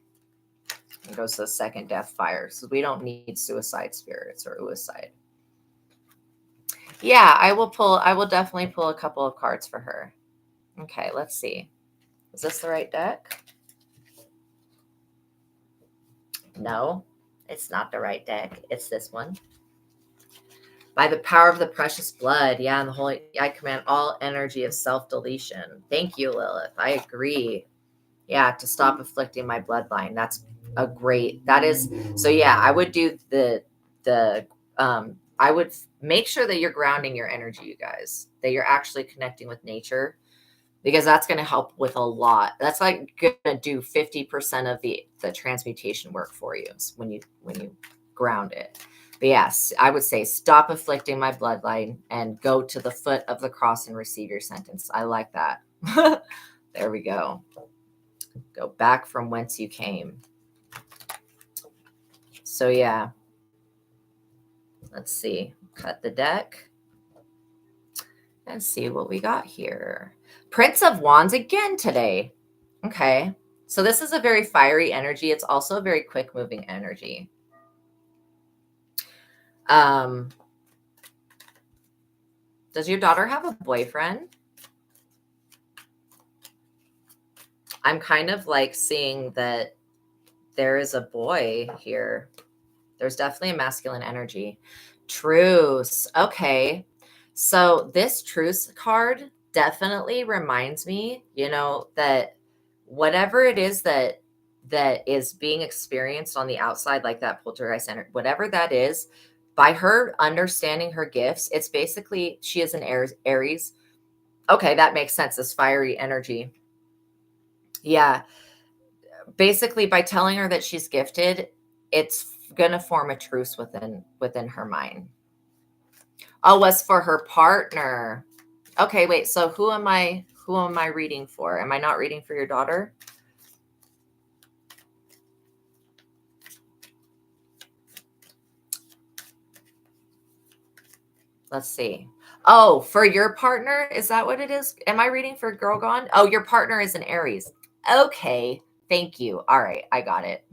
It goes to the second death fire. So we don't need suicide spirits or suicide. Yeah, I will definitely pull a couple of cards for her. Okay, let's see. Is this the right deck? No, it's not the right deck. It's this one. By the power of the precious blood. Yeah, and the holy, I command all energy of self-deletion. Thank you, Lilith. I agree. Yeah, to stop afflicting my bloodline. That is, so yeah, I would do I would make sure that you're grounding your energy, you guys, that you're actually connecting with nature, because that's going to help with a lot. That's like going to do 50% of the transmutation work for you when you ground it. But yes, I would say stop afflicting my bloodline and go to the foot of the cross and receive your sentence. I like that. There we go. Go back from whence you came. So yeah, let's see. Cut the deck and see what we got here. Prince of Wands again today. Okay. So this is a very fiery energy. It's also a very quick moving energy. Does your daughter have a boyfriend? I'm kind of like seeing that there is a boy here. There's definitely a masculine energy. Truce. Okay. So this truce card definitely reminds me, that whatever it is that is being experienced on the outside, like that poltergeist energy, whatever that is, by her understanding her gifts, it's basically she is an Aries. Okay, that makes sense. This fiery energy. Yeah. Basically, by telling her that she's gifted, it's gonna form a truce within her mind. Oh, was for her partner. Okay, wait. So who am I reading for? Am I not reading for your daughter? Let's see. Oh, for your partner? Is that what it is? Am I reading for Girl Gone? Oh, your partner is an Aries. Okay. Thank you. All right, I got it.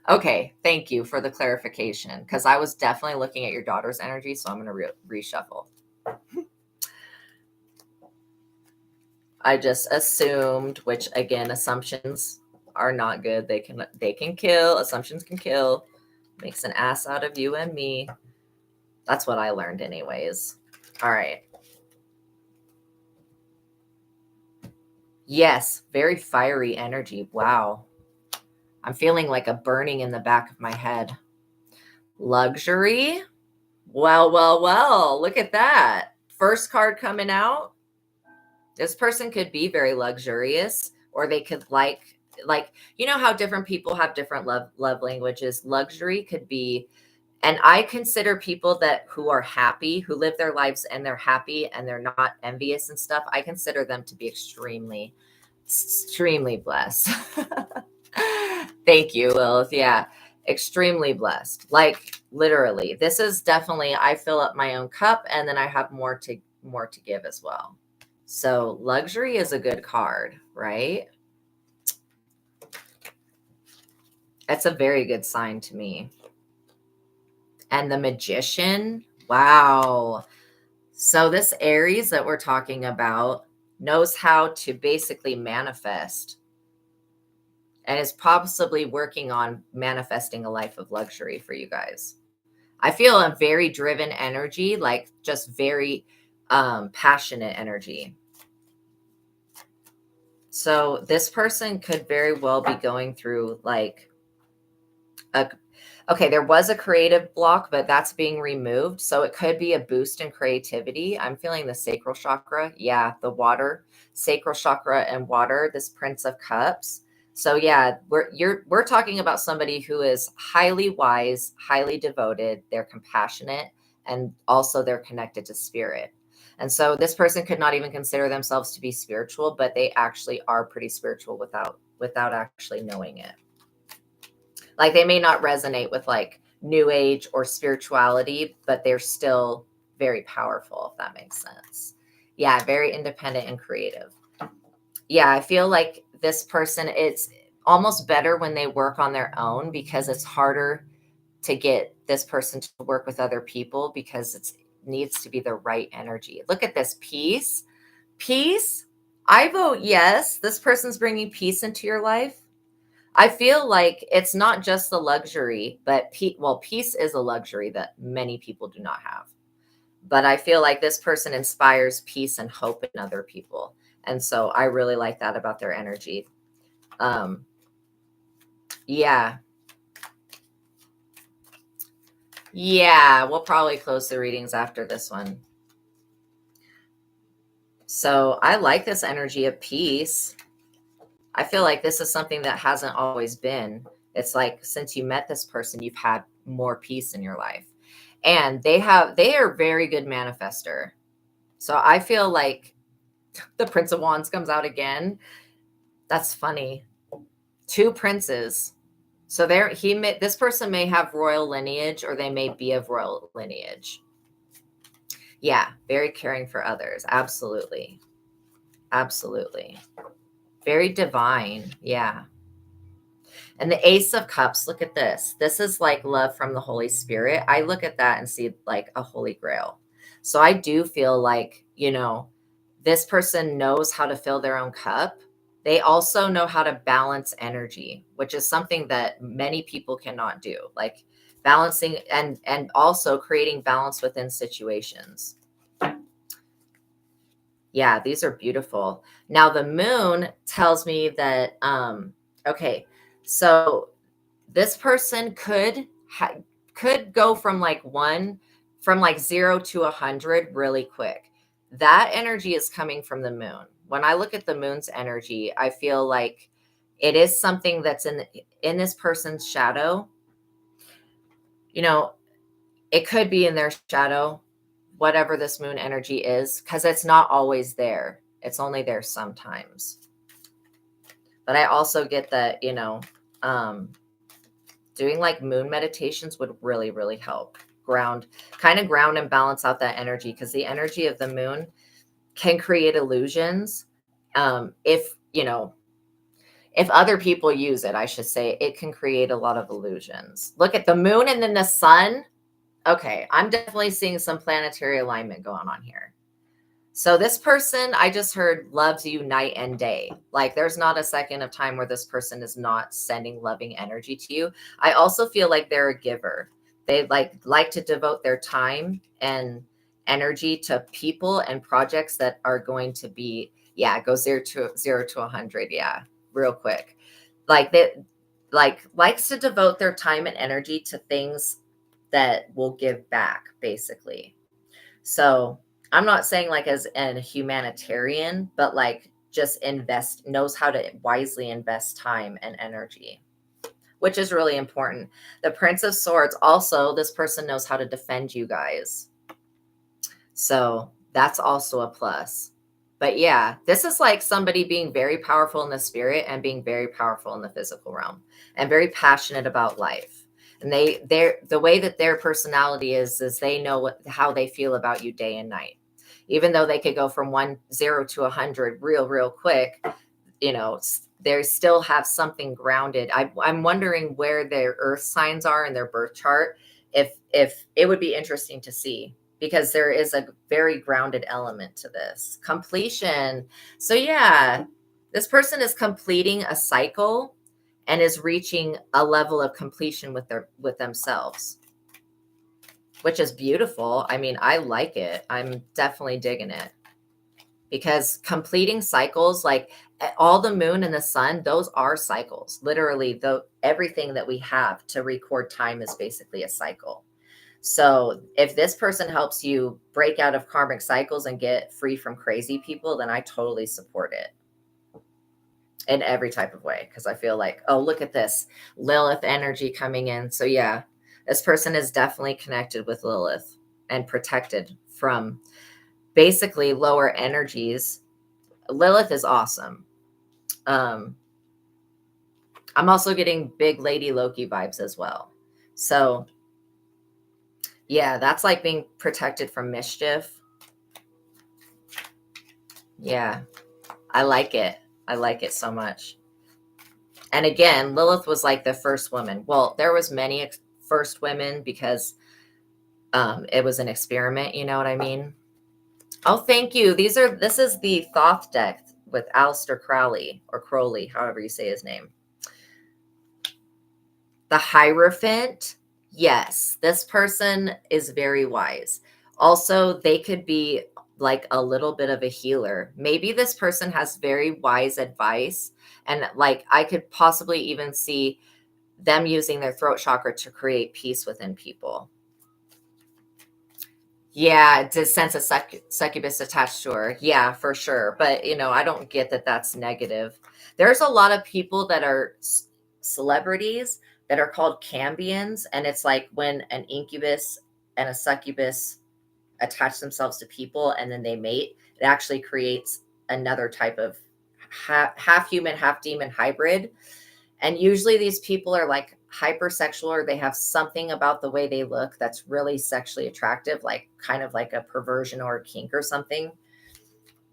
Okay, thank you for the clarification, because I was definitely looking at your daughter's energy, so I'm going to reshuffle. I just assumed, which again, assumptions are not good. They can kill. Assumptions can kill. Makes an ass out of you and me. That's what I learned anyways. All right. Yes, very fiery energy. Wow. I'm feeling like a burning in the back of my head. Luxury. Well. Look at that. First card coming out. This person could be very luxurious, or they could like how different people have different love languages. Luxury could be, and I consider people who are happy, who live their lives and they're happy and they're not envious and stuff. I consider them to be extremely blessed. Thank you, Lilith. Yeah, extremely blessed. Like literally, this is definitely, I fill up my own cup and then I have more to give as well. So luxury is a good card, right? That's a very good sign to me. And the Magician, wow. So this Aries that we're talking about knows how to basically manifest and is possibly working on manifesting a life of luxury for you guys. I feel a very driven energy, like just very passionate energy. So this person could very well be going through like okay, there was a creative block, but that's being removed. So it could be a boost in creativity. I'm feeling the sacral chakra. Yeah, the water, sacral chakra and water, this Prince of Cups. So yeah, we're talking about somebody who is highly wise, highly devoted, they're compassionate, and also they're connected to spirit. And so this person could not even consider themselves to be spiritual, but they actually are pretty spiritual without actually knowing it. Like they may not resonate with like new age or spirituality, but they're still very powerful, if that makes sense. Yeah, very independent and creative. Yeah, I feel like this person, it's almost better when they work on their own because it's harder to get this person to work with other people because it needs to be the right energy. Look at this peace. Peace. I vote yes. This person's bringing peace into your life. I feel like it's not just the luxury, but peace is a luxury that many people do not have. But I feel like this person inspires peace and hope in other people. And so I really like that about their energy. Yeah. Yeah, we'll probably close the readings after this one. So I like this energy of peace. I feel like this is something that hasn't always been. It's like since you met this person, you've had more peace in your life. And they are very good manifester. So I feel like the Prince of Wands comes out again. That's funny. Two princes. So this person may have royal lineage or they may be of royal lineage. Yeah, very caring for others. Absolutely. Absolutely. Very divine. Yeah. And the Ace of Cups, look at this. This is like love from the Holy Spirit. I look at that and see like a holy grail. So I do feel like, this person knows how to fill their own cup. They also know how to balance energy, which is something that many people cannot do. Like balancing and also creating balance within situations. Yeah, these are beautiful. Now the moon tells me that okay, so this person could go from like 0 to 100 really quick. That energy is coming from the moon. When I look at the moon's energy, I feel like it is something that's in this person's shadow. You know, it could be in their shadow, whatever this moon energy is, because it's not always there. It's only there sometimes. But I also get that, um, doing like moon meditations would really, really help kind of ground and balance out that energy, because the energy of the moon can create illusions. If other people use it, I should say, it can create a lot of illusions. Look at the moon and then the sun. Okay, I'm definitely seeing some planetary alignment going on here. So this person, I just heard, loves you night and day. Like there's not a second of time where this person is not sending loving energy to you. I also feel like they're a giver. They like to devote their time and energy to people and projects that are going to be, yeah, go 0 to 100. Yeah, real quick. Like they likes to devote their time and energy to things that will give back, basically. So I'm not saying like as a humanitarian, but like just knows how to wisely invest time and energy, which is really important. The Prince of Swords, also, this person knows how to defend you guys. So that's also a plus. But yeah, this is like somebody being very powerful in the spirit and being very powerful in the physical realm and very passionate about life. And the way that their personality is they know how they feel about you day and night. Even though they could go from 0 to 100 real quick, they still have something grounded. I'm wondering where their earth signs are in their birth chart. If it would be interesting to see, because there is a very grounded element to this completion. So yeah, this person is completing a cycle and is reaching a level of completion with themselves, which is beautiful. I mean, I like it. I'm definitely digging it, because completing cycles, like all the moon and the sun, those are cycles. Literally, everything that we have to record time is basically a cycle. So if this person helps you break out of karmic cycles and get free from crazy people, then I totally support it in every type of way. Because I feel like, oh, look at this Lilith energy coming in. So yeah, this person is definitely connected with Lilith and protected from basically lower energies. Lilith is awesome. I'm also getting big Lady Loki vibes as well. So yeah, that's like being protected from mischief. Yeah, I like it. I like it so much. And again, Lilith was like the first woman. Well, there was many first women, because it was an experiment. You know what I mean? Oh, thank you. This is the Thoth deck with Aleister Crowley, or Crowley, however you say his name. The Hierophant. Yes, this person is very wise. Also, they could be like a little bit of a healer. Maybe this person has very wise advice, and like I could possibly even see them using their throat chakra to create peace within people. Yeah, to sense a succubus attached to her. Yeah, for sure. But, I don't get that that's negative. There's a lot of people that are celebrities that are called cambions. And it's like when an incubus and a succubus attach themselves to people and then they mate, it actually creates another type of half human, half demon hybrid. And usually these people are like hypersexual, or they have something about the way they look that's really sexually attractive, like kind of like a perversion or a kink or something.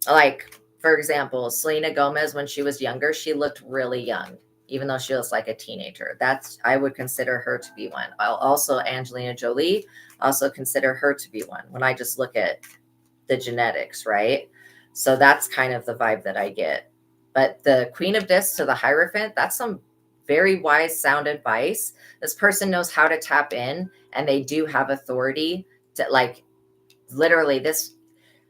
Like, for example, Selena Gomez, when she was younger, she looked really young, even though she was like a teenager. I would consider her to be one. Also, Angelina Jolie, also consider her to be one when I just look at the genetics, right? So that's kind of the vibe that I get. But the Queen of Discs to the Hierophant, that's some very wise, sound advice. This person knows how to tap in, and they do have authority to, like, literally this.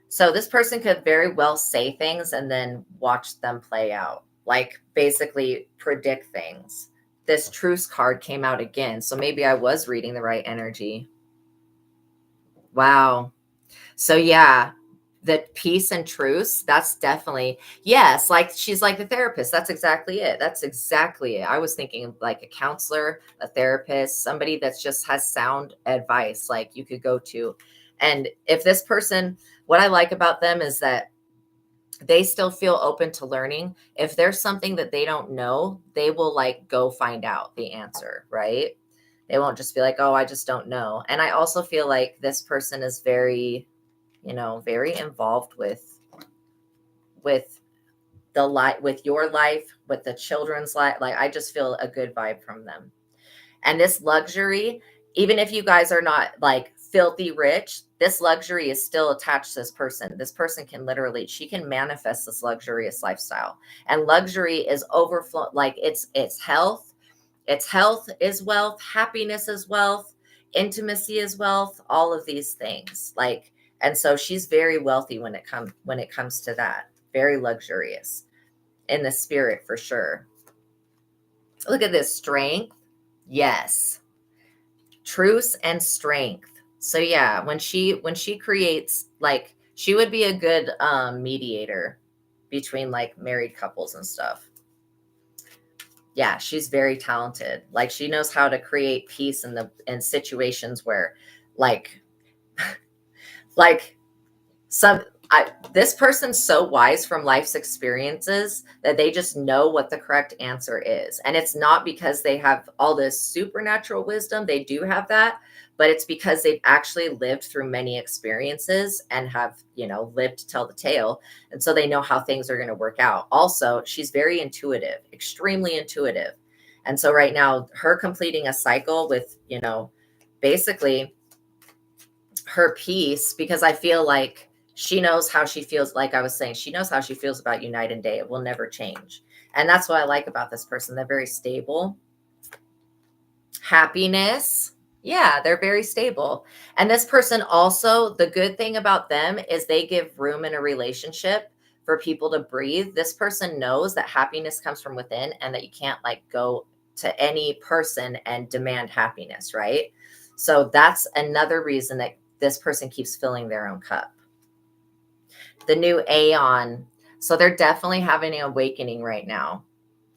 So this person could very well say things and then watch them play out, like basically predict things. This Truce card came out again, so maybe I was reading the right energy. Wow. So yeah, the peace and truce, that's definitely, yes, like she's like the therapist. That's exactly it. That's exactly it. I was thinking of like a counselor, a therapist, somebody that's just has sound advice like you could go to. And if this person, what I like about them is that they still feel open to learning. If there's something that they don't know, they will like go find out the answer, right? They won't just be like, oh, I just don't know. And I also feel like this person is very, very involved with the life, with your life, with the children's life. Like, I just feel a good vibe from them. And this luxury, even if you guys are not like filthy rich, this luxury is still attached to this person. This person can literally, she can manifest this luxurious lifestyle. And luxury is overflow, like it's health. It's health is wealth, happiness is wealth, intimacy is wealth, all of these things. Like, and so she's very wealthy when it comes to that. Very luxurious in the spirit for sure. Look at this strength. Yes. Truce and strength. So yeah, when she creates, like, she would be a good mediator between like married couples and stuff. Yeah, she's very talented. Like, she knows how to create peace in situations where like like some this person's so wise from life's experiences that they just know what the correct answer is. And it's not because they have all this supernatural wisdom. They do have that, but it's because they've actually lived through many experiences and have, lived to tell the tale. And so they know how things are going to work out. Also, she's very intuitive, extremely intuitive. And so right now, her completing a cycle with, basically her peace, because I feel like she knows how she feels. Like I was saying, she knows how she feels about United Day. It will never change. And that's what I like about this person. They're very stable. Happiness. Yeah, they're very stable. And this person also, the good thing about them is they give room in a relationship for people to breathe. This person knows that happiness comes from within and that you can't like go to any person and demand happiness, right? So that's another reason that this person keeps filling their own cup. The new Aeon. So they're definitely having an awakening right now.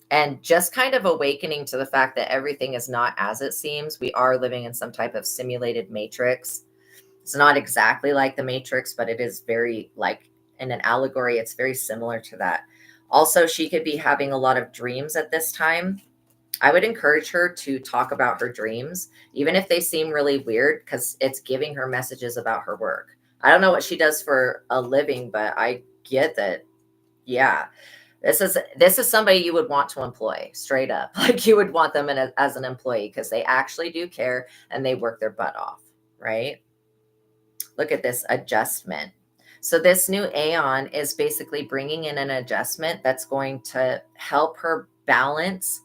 And just kind of awakening to the fact that everything is not as it seems. We are living in some type of simulated matrix. It's not exactly like the Matrix, but it is very, like, in an allegory, it's very similar to that. Also, she could be having a lot of dreams at this time. I would encourage her to talk about her dreams, even if they seem really weird, because it's giving her messages about her work. I don't know what she does for a living, but I get that. Yeah, this is somebody you would want to employ, straight up. Like, you would want them as an employee because they actually do care and they work their butt off, right? Look at this adjustment. So this new Aeon is basically bringing in an adjustment that's going to help her balance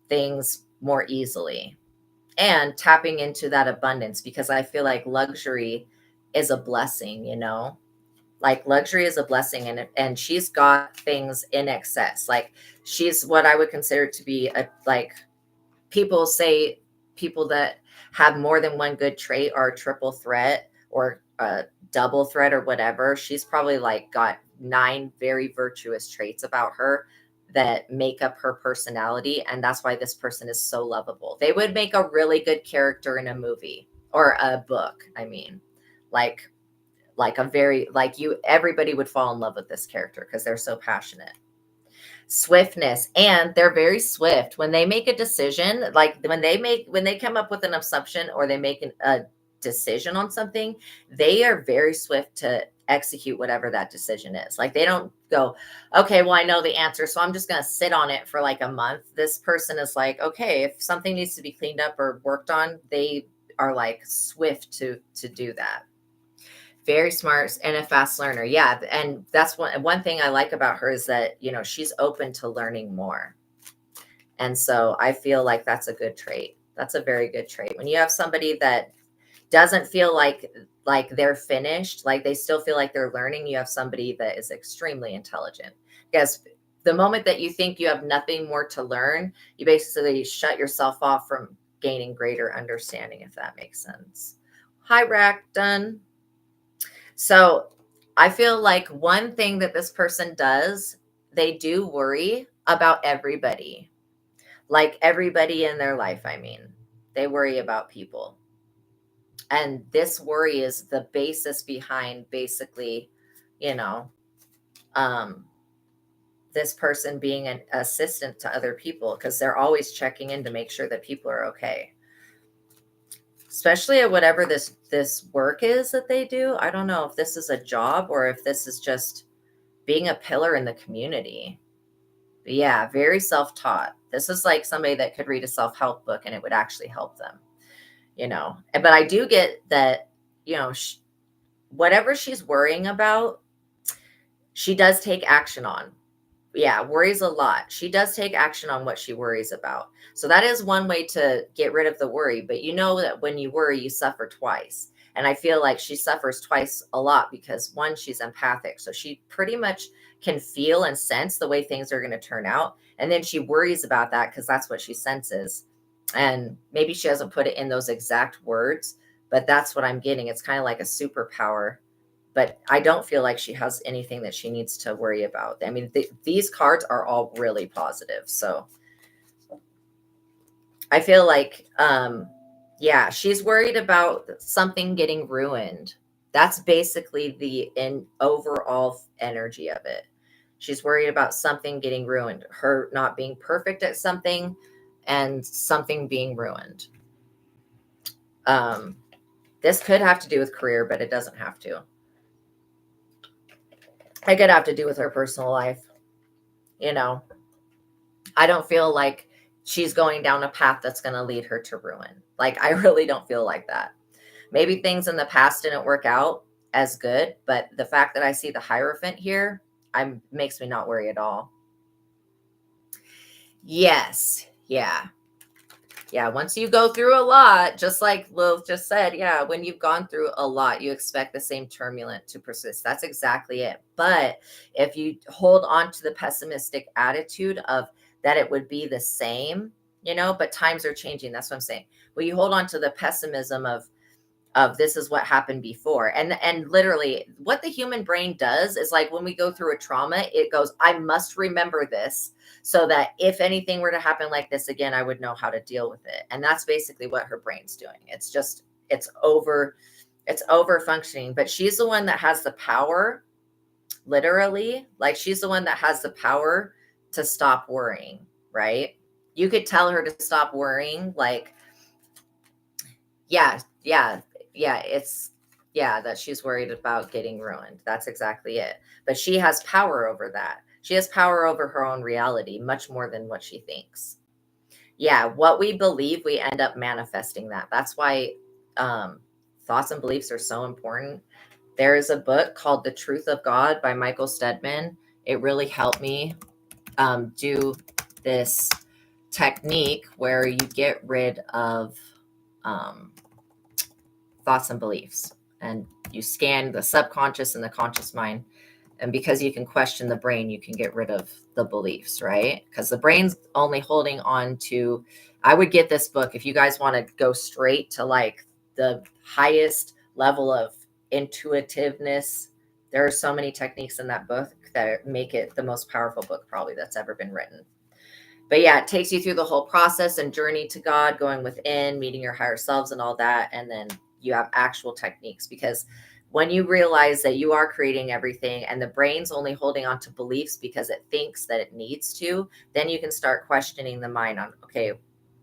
things more easily and tapping into that abundance, because I feel like luxury is a blessing, like luxury is a blessing, and she's got things in excess. Like, she's what I would consider to be a, like, people say people that have more than one good trait are a triple threat or a double threat or whatever. She's probably like got 9 very virtuous traits about her that make up her personality. And that's why this person is so lovable. They would make a really good character in a movie or a book. I mean, like a very, like, everybody would fall in love with this character because they're so passionate. Swiftness, and they're very swift when they make a decision. Like, when they come up with an assumption or they make a decision on something, they are very swift to execute whatever that decision is. Like, they don't go, okay, well, I know the answer, so I'm just going to sit on it for like a month. This person is like, okay, if something needs to be cleaned up or worked on, they are like swift to do that. Very smart and a fast learner. Yeah. And that's one thing I like about her is that, she's open to learning more. And so I feel like that's a good trait. That's a very good trait. When you have somebody that doesn't feel like they're finished, like they still feel like they're learning, you have somebody that is extremely intelligent. Because the moment that you think you have nothing more to learn, you basically shut yourself off from gaining greater understanding, if that makes sense. Hi, Rack, done. So I feel like one thing that this person does, they do worry about everybody, like everybody in their life. I mean, they worry about people. And this worry is the basis behind basically, you know, um, this person being an assistant to other people, because they're always checking in to make sure that people are okay. Especially at whatever this work is that they do. I don't know if this is a job or if this is just being a pillar in the community. But yeah, very self-taught. This is like somebody that could read a self-help book and it would actually help them, But I do get that, whatever she's worrying about, she does take action on. Yeah, worries a lot. She does take action on what she worries about. So that is one way to get rid of the worry. But you know that when you worry, you suffer twice. And I feel like she suffers twice a lot because one, she's empathic. So she pretty much can feel and sense the way things are going to turn out. And then she worries about that because that's what she senses. And maybe she doesn't put it in those exact words, but that's what I'm getting. It's kind of like a superpower, but I don't feel like she has anything that she needs to worry about. I mean, these cards are all really positive. So I feel like, yeah, she's worried about something getting ruined. That's basically the overall energy of it. She's worried about something getting ruined, her not being perfect at something and something being ruined. This could have to do with career, but it doesn't have to. It could have to do with her personal life. I don't feel like she's going down a path that's going to lead her to ruin. Like, I really don't feel like that. Maybe things in the past didn't work out as good, but the fact that I see the Hierophant here, makes me not worry at all. Yes. Yeah. Yeah, once you go through a lot, just like Lil just said, yeah, when you've gone through a lot, you expect the same turbulent to persist. That's exactly it. But if you hold on to the pessimistic attitude of that it would be the same, but times are changing. That's what I'm saying. Well, you hold on to the pessimism of this is what happened before. And literally what the human brain does is, like, when we go through a trauma, it goes, I must remember this so that if anything were to happen like this again, I would know how to deal with it. And that's basically what her brain's doing. It's over functioning, but she's the one that has the power, literally. Like, she's the one that has the power to stop worrying, right? You could tell her to stop worrying, like, yeah, that she's worried about getting ruined. That's exactly it. But she has power over that. She has power over her own reality, much more than what she thinks. Yeah, what we believe, we end up manifesting that. That's why thoughts and beliefs are so important. There is a book called The Truth of God by Michael Stedman. It really helped me do this technique where you get rid of thoughts and beliefs, and you scan the subconscious and the conscious mind. And because you can question the brain, you can get rid of the beliefs, right? Because the brain's only holding on to, I would get this book if you guys want to go straight to like the highest level of intuitiveness. There are so many techniques in that book that make it the most powerful book probably that's ever been written. But yeah, it takes you through the whole process and journey to God, going within, meeting your higher selves and all that. And then you have actual techniques, because when you realize that you are creating everything and the brain's only holding on to beliefs because it thinks that it needs to, then you can start questioning the mind on, okay,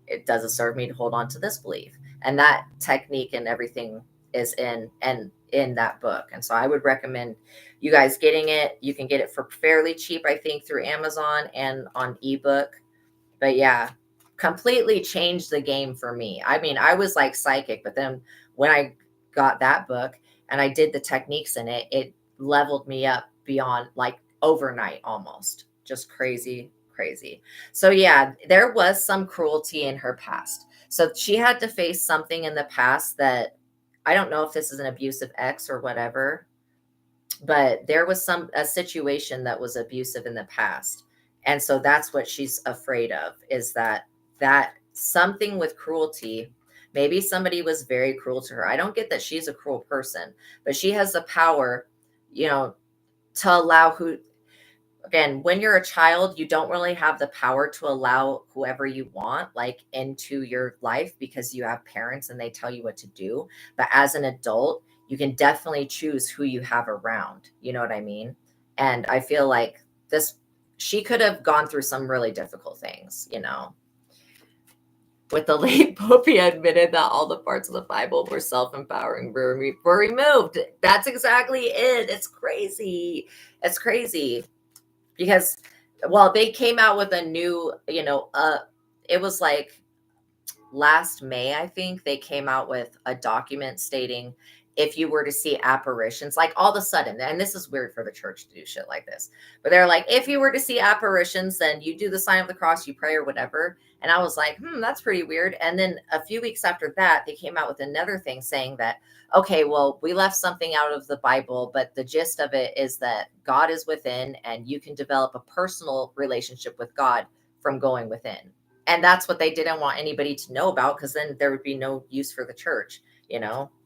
it doesn't serve me to hold on to this belief. And that technique and everything is in that book. And so I would recommend you guys getting it. You can get it for fairly cheap, I think, through Amazon and on ebook. But yeah, completely changed the game for me. I mean, I was like psychic, but then when I got that book, and I did the techniques in it, it leveled me up beyond, like, overnight almost. Just crazy, crazy. So yeah, there was some cruelty in her past. So she had to face something in the past that, I don't know if this is an abusive ex or whatever, but there was a situation that was abusive in the past. And so that's what she's afraid of, is that something with cruelty. Maybe somebody was very cruel to her. I don't get that she's a cruel person, but she has the power, you know, to allow who, again, when you're a child, you don't really have the power to allow whoever you want, like, into your life, because you have parents and they tell you what to do. But as an adult, you can definitely choose who you have around. You know what I mean? And I feel like this, she could have gone through some really difficult things, you know. With the late Pope, he admitted that all the parts of the Bible were self-empowering, were removed. That's exactly it. It's crazy. It's crazy. Because, well, they came out with a new, it was like last May, I think, they came out with a document stating, if you were to see apparitions, like, all of a sudden, and this is weird for the church to do shit like this, but they're like, if you were to see apparitions, then you do the sign of the cross, you pray or whatever. And I was like, that's pretty weird. And then a few weeks after that, they came out with another thing saying that, okay, well, we left something out of the Bible, but the gist of it is that God is within and you can develop a personal relationship with God from going within. And that's what they didn't want anybody to know about, because then there would be no use for the church.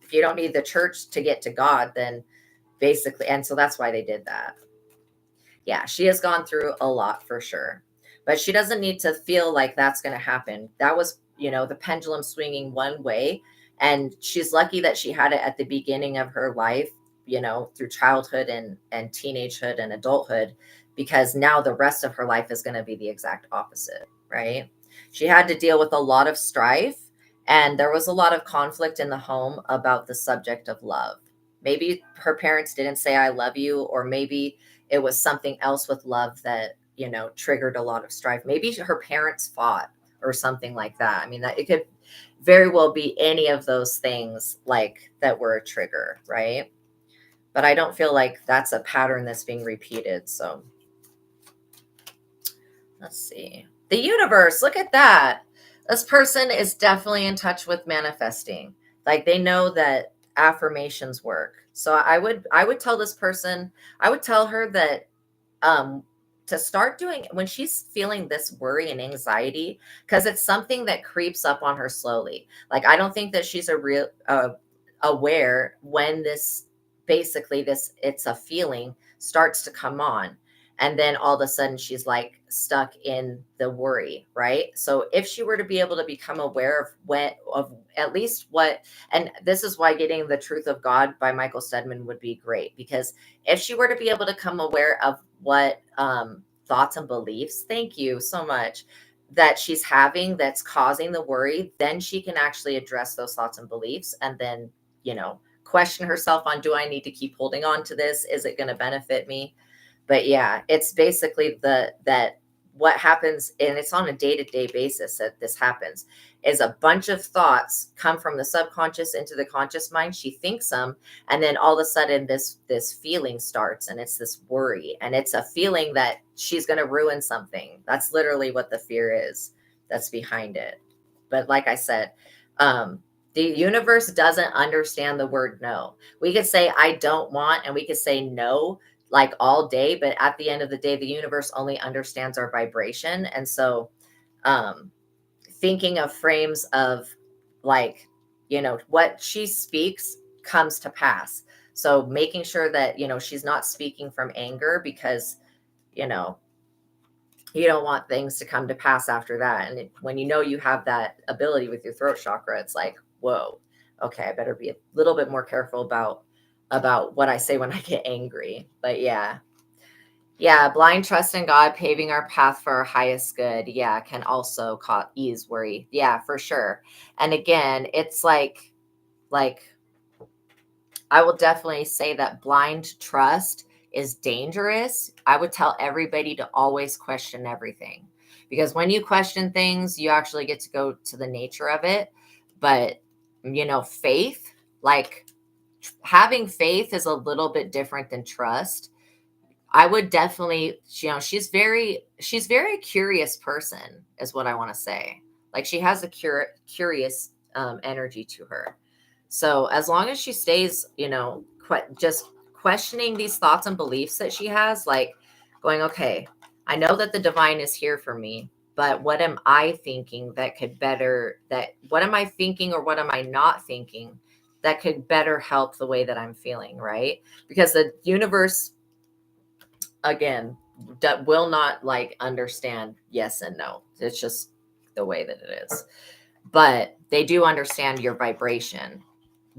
If you don't need the church to get to God, then basically, and so that's why they did that. Yeah, she has gone through a lot for sure, but she doesn't need to feel like that's going to happen. That was, the pendulum swinging one way, and she's lucky that she had it at the beginning of her life, through childhood and teenagehood and adulthood, because now the rest of her life is going to be the exact opposite, right? She had to deal with a lot of strife, and there was a lot of conflict in the home about the subject of love. Maybe her parents didn't say, I love you, or maybe it was something else with love that, triggered a lot of strife. Maybe her parents fought or something like that. I mean, that it could very well be any of those things, like, that were a trigger, right? But I don't feel like that's a pattern that's being repeated. So let's see. The universe, look at that. This person is definitely in touch with manifesting. Like, they know that affirmations work. So I would tell this person, I would tell her that to start doing, when she's feeling this worry and anxiety, because it's something that creeps up on her slowly. Like, I don't think that she's aware when this, basically, it's a feeling starts to come on, and then all of a sudden she's like stuck in the worry, right? So if she were to be able to become aware of at least what, and this is why getting The Truth of God by Michael Stedman would be great, because if she were to be able to come aware of what thoughts and beliefs, thank you so much, that she's having that's causing the worry, then she can actually address those thoughts and beliefs, and then, question herself on, do I need to keep holding on to this? Is it going to benefit me? But yeah, it's basically that what happens, and it's on a day-to-day basis that this happens, is a bunch of thoughts come from the subconscious into the conscious mind. She thinks them, and then all of a sudden this feeling starts, and it's this worry, and it's a feeling that she's going to ruin something. That's literally what the fear is that's behind it. But like I said, the universe doesn't understand the word no. We could say I don't want, and we could say no, like, all day, but at the end of the day, the universe only understands our vibration. And so thinking of frames of, like, what she speaks comes to pass. So making sure that, she's not speaking from anger, because, you don't want things to come to pass after that. And when you have that ability with your throat chakra, it's like, whoa, okay, I better be a little bit more careful about what I say when I get angry. But yeah, blind trust in God, paving our path for our highest good, can also ease worry. Yeah, for sure. And again, it's like I will definitely say that blind trust is dangerous. I would tell everybody to always question everything, because when you question things, you actually get to go to the nature of it. But, faith, like, having faith is a little bit different than trust. I would definitely, she's very curious person is what I want to say. Like she has a curious energy to her. So as long as she stays, just questioning these thoughts and beliefs that she has, like going, okay, I know that the divine is here for me, but what am I thinking that could better that what am I thinking or what am I not thinking that could better help the way that I'm feeling, right? Because the universe, again, that will not like understand yes and no. It's just the way that it is. But they do understand your vibration.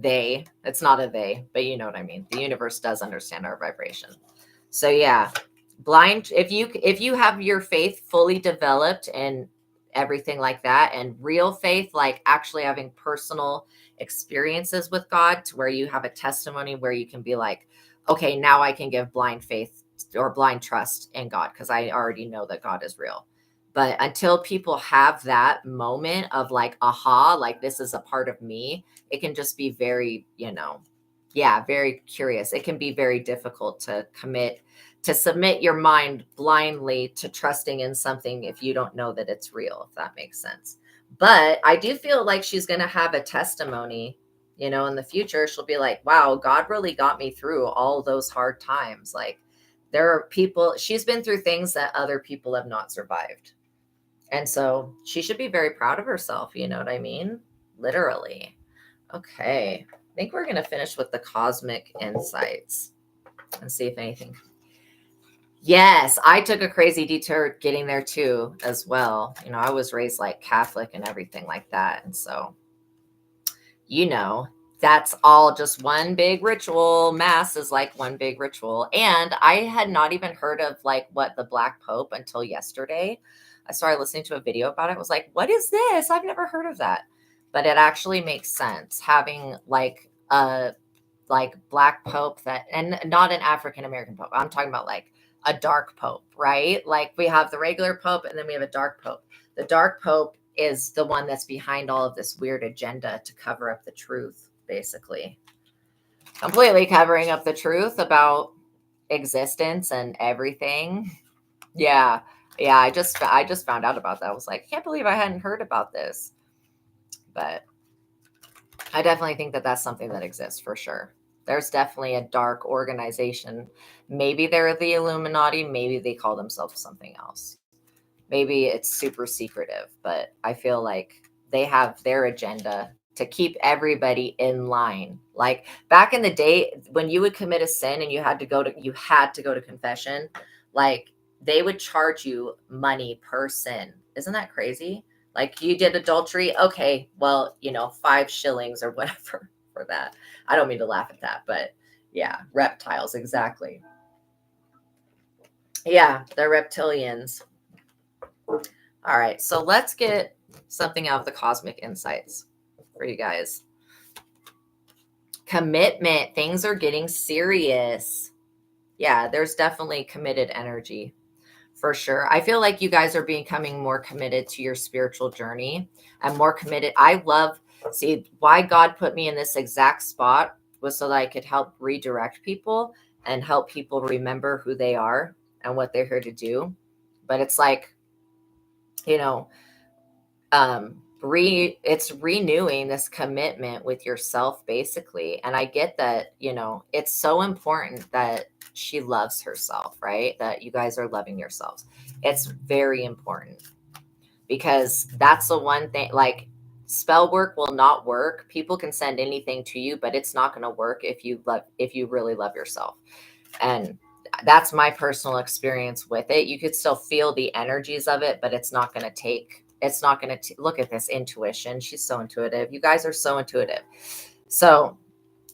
It's not a they, but you know what I mean. The universe does understand our vibration. So yeah, if you have your faith fully developed and everything like that, and real faith, like actually having personal experiences with God to where you have a testimony where you can be like, okay, now I can give blind faith or blind trust in God because I already know that God is real. But until people have that moment of like, aha, like this is a part of me, it can just be very, yeah, very curious. It can be very difficult to submit your mind blindly to trusting in something if you don't know that it's real, if that makes sense. But I do feel like she's going to have a testimony, in the future. She'll be like, wow, God really got me through all those hard times. Like there are people, she's been through things that other people have not survived. And so she should be very proud of herself. You know what I mean? Literally. Okay. I think we're going to finish with the cosmic insights and see if anything. Yes, I took a crazy detour getting there too, as well. I was raised like Catholic and everything like that. And so, that's all just one big ritual. Mass is like one big ritual. And I had not even heard of like what the Black Pope until yesterday. I started listening to a video about it. I was like, what is this? I've never heard of that. But it actually makes sense having like a Black Pope that, and not an African American Pope. I'm talking about like a dark Pope, right? Like we have the regular Pope and then we have a dark Pope. The dark Pope is the one that's behind all of this weird agenda to cover up the truth, basically. Completely covering up the truth about existence and everything. Yeah. Yeah, I just found out about that. I was like, I can't believe I hadn't heard about this. But I definitely think that that's something that exists for sure. There's definitely a dark organization. Maybe they're the Illuminati. Maybe they call themselves something else. Maybe it's super secretive, but I feel like they have their agenda to keep everybody in line. Like back in the day when you would commit a sin and you had to go to confession, like they would charge you money per sin. Isn't that crazy? Like you did adultery. Okay, well, 5 shillings or whatever for that. I don't mean to laugh at that, but yeah, reptiles, exactly. Yeah, they're reptilians. All right, so let's get something out of the cosmic insights for you guys. Commitment. Things are getting serious. Yeah, there's definitely committed energy for sure. I feel like you guys are becoming more committed to your spiritual journey and more committed. See, why God put me in this exact spot was so that I could help redirect people and help people remember who they are and what they're here to do. But it's like, it's renewing this commitment with yourself basically. And I get that, it's so important that she loves herself, right? That you guys are loving yourselves. It's very important because that's the one thing, like spell work will not work. People can send anything to you, but it's not going to work if you really love yourself. And that's my personal experience with it. You could still feel the energies of it, but it's not going to look at this intuition. She's so intuitive. You guys are so intuitive. So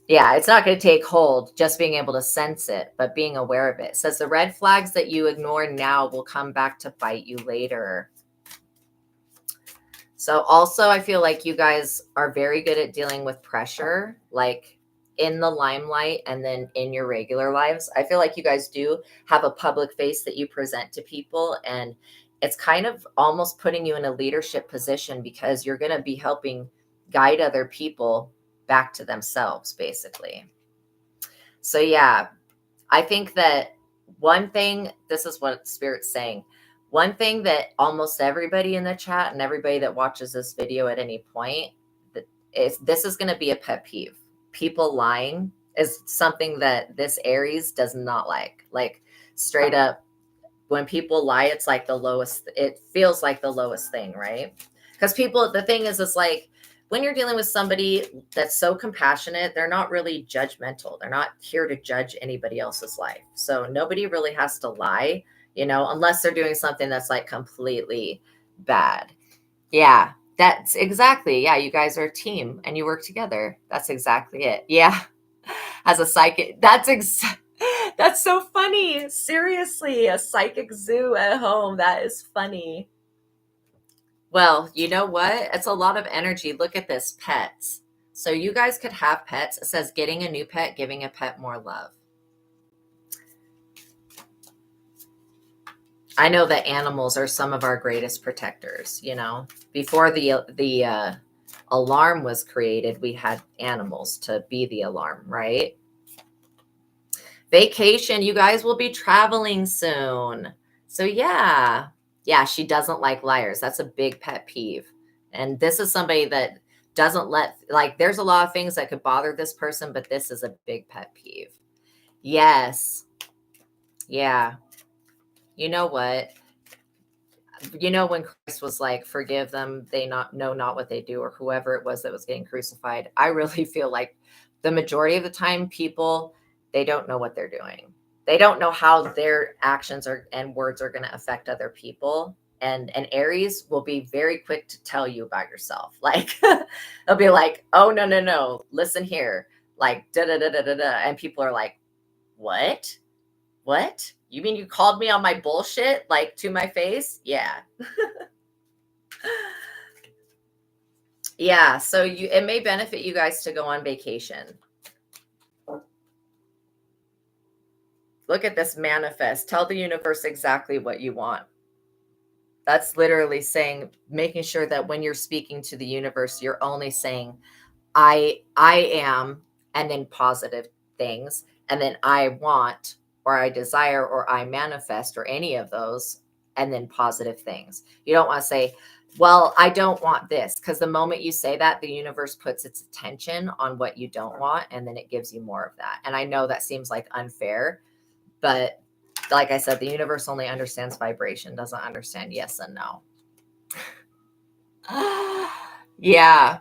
yeah, it's not going to take hold just being able to sense it, but being aware of it. It says the red flags that you ignore now will come back to bite you later. So also I feel like you guys are very good at dealing with pressure, like in the limelight and then in your regular lives. I feel like you guys do have a public face that you present to people, and it's kind of almost putting you in a leadership position because you're going to be helping guide other people back to themselves, basically. So yeah, I think that one thing, this is what Spirit's saying. One thing that almost everybody in the chat and everybody that watches this video at any point, is this is going to be a pet peeve. People lying is something that this Aries does not like. Like, straight up, when people lie, it's like the lowest, it feels like the lowest thing, right? Because people, the thing is, it's like when you're dealing with somebody that's so compassionate, they're not really judgmental. They're not here to judge anybody else's life. So nobody really has to lie, unless they're doing something that's like completely bad. Yeah, that's exactly. Yeah, you guys are a team and you work together. That's exactly it. Yeah. As a psychic, that's so funny. Seriously, a psychic zoo at home. That is funny. Well, you know what? It's a lot of energy. Look at this, pets. So you guys could have pets. It says getting a new pet, giving a pet more love. I know that animals are some of our greatest protectors, Before the alarm was created, we had animals to be the alarm, right? Vacation, you guys will be traveling soon. So yeah. Yeah, she doesn't like liars. That's a big pet peeve. And this is somebody that doesn't there's a lot of things that could bother this person, but this is a big pet peeve. Yes. Yeah. You know what? When Christ was like, forgive them, they know not what they do, or whoever it was that was getting crucified. I really feel like the majority of the time people, they don't know what they're doing. They don't know how their actions and words are going to affect other people. And Aries will be very quick to tell you about yourself. Like, they'll be like, oh, no, listen here. Like, da da da da da da. And people are like, what? What? You mean you called me on my bullshit, like, to my face? Yeah. Yeah, so it may benefit you guys to go on vacation. Look at this manifest. Tell the universe exactly what you want. That's literally saying, making sure that when you're speaking to the universe, you're only saying, I am, and then positive things, and then I want, or I desire, or I manifest, or any of those, and then positive things. You don't want to say, well, I don't want this, because the moment you say that, the universe puts its attention on what you don't want, and then it gives you more of that. And I know that seems like unfair, but like I said, the universe only understands vibration, doesn't understand yes and no. Yeah.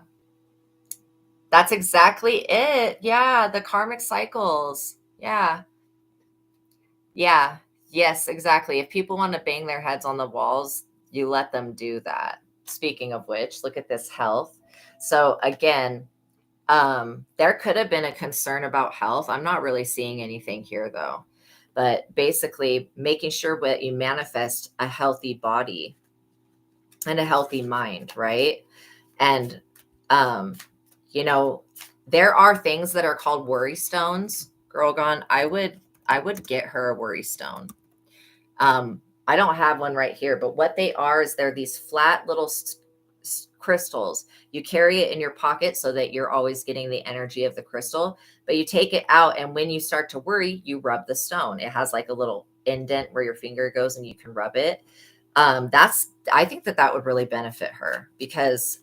That's exactly it. Yeah, the karmic cycles. Yeah. Yeah. Yes, exactly. If people want to bang their heads on the walls, you let them do that. Speaking of which, look at this health. So again, there could have been a concern about health. I'm not really seeing anything here though. But basically making sure that you manifest a healthy body and a healthy mind, right? And there are things that are called worry stones. Girl Gone, I would get her a worry stone. I don't have one right here, but what they are is they're these flat little crystals. You carry it in your pocket so that you're always getting the energy of the crystal, but you take it out, and when you start to worry, you rub the stone. It has like a little indent where your finger goes and you can rub it. I think that would really benefit her, because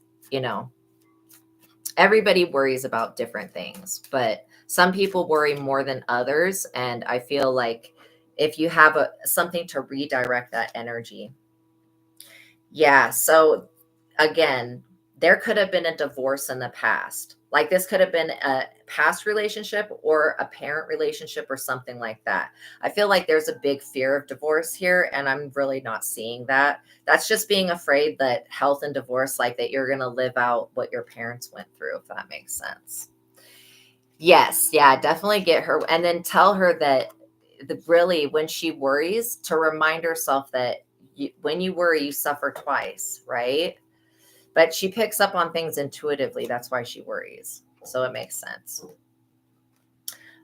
everybody worries about different things, but some people worry more than others. And I feel like if you have something to redirect that energy. Yeah. So again, there could have been a divorce in the past. Like, this could have been a past relationship or a parent relationship or something like that. I feel like there's a big fear of divorce here, and I'm really not seeing that. That's just being afraid that health and divorce, like that you're going to live out what your parents went through, if that makes sense. Yes. Yeah, definitely get her. And then tell her that really, when she worries, to remind herself that when you worry, you suffer twice, right? But she picks up on things intuitively. That's why she worries. So it makes sense.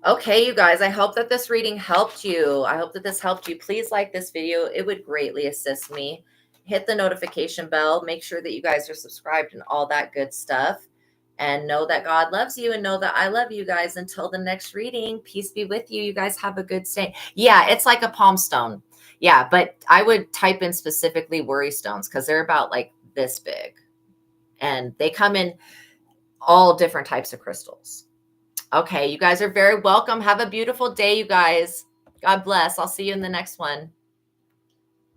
Okay, you guys, I hope that this reading helped you. I hope that this helped you. Please like this video. It would greatly assist me. Hit the notification bell. Make sure that you guys are subscribed and all that good stuff. And know that God loves you, and know that I love you guys. Until the next reading, peace be with you. You guys have a good stay. Yeah, it's like a palm stone. Yeah, but I would type in specifically worry stones because they're about like this big. And they come in all different types of crystals. Okay, you guys are very welcome. Have a beautiful day, you guys. God bless. I'll see you in the next one.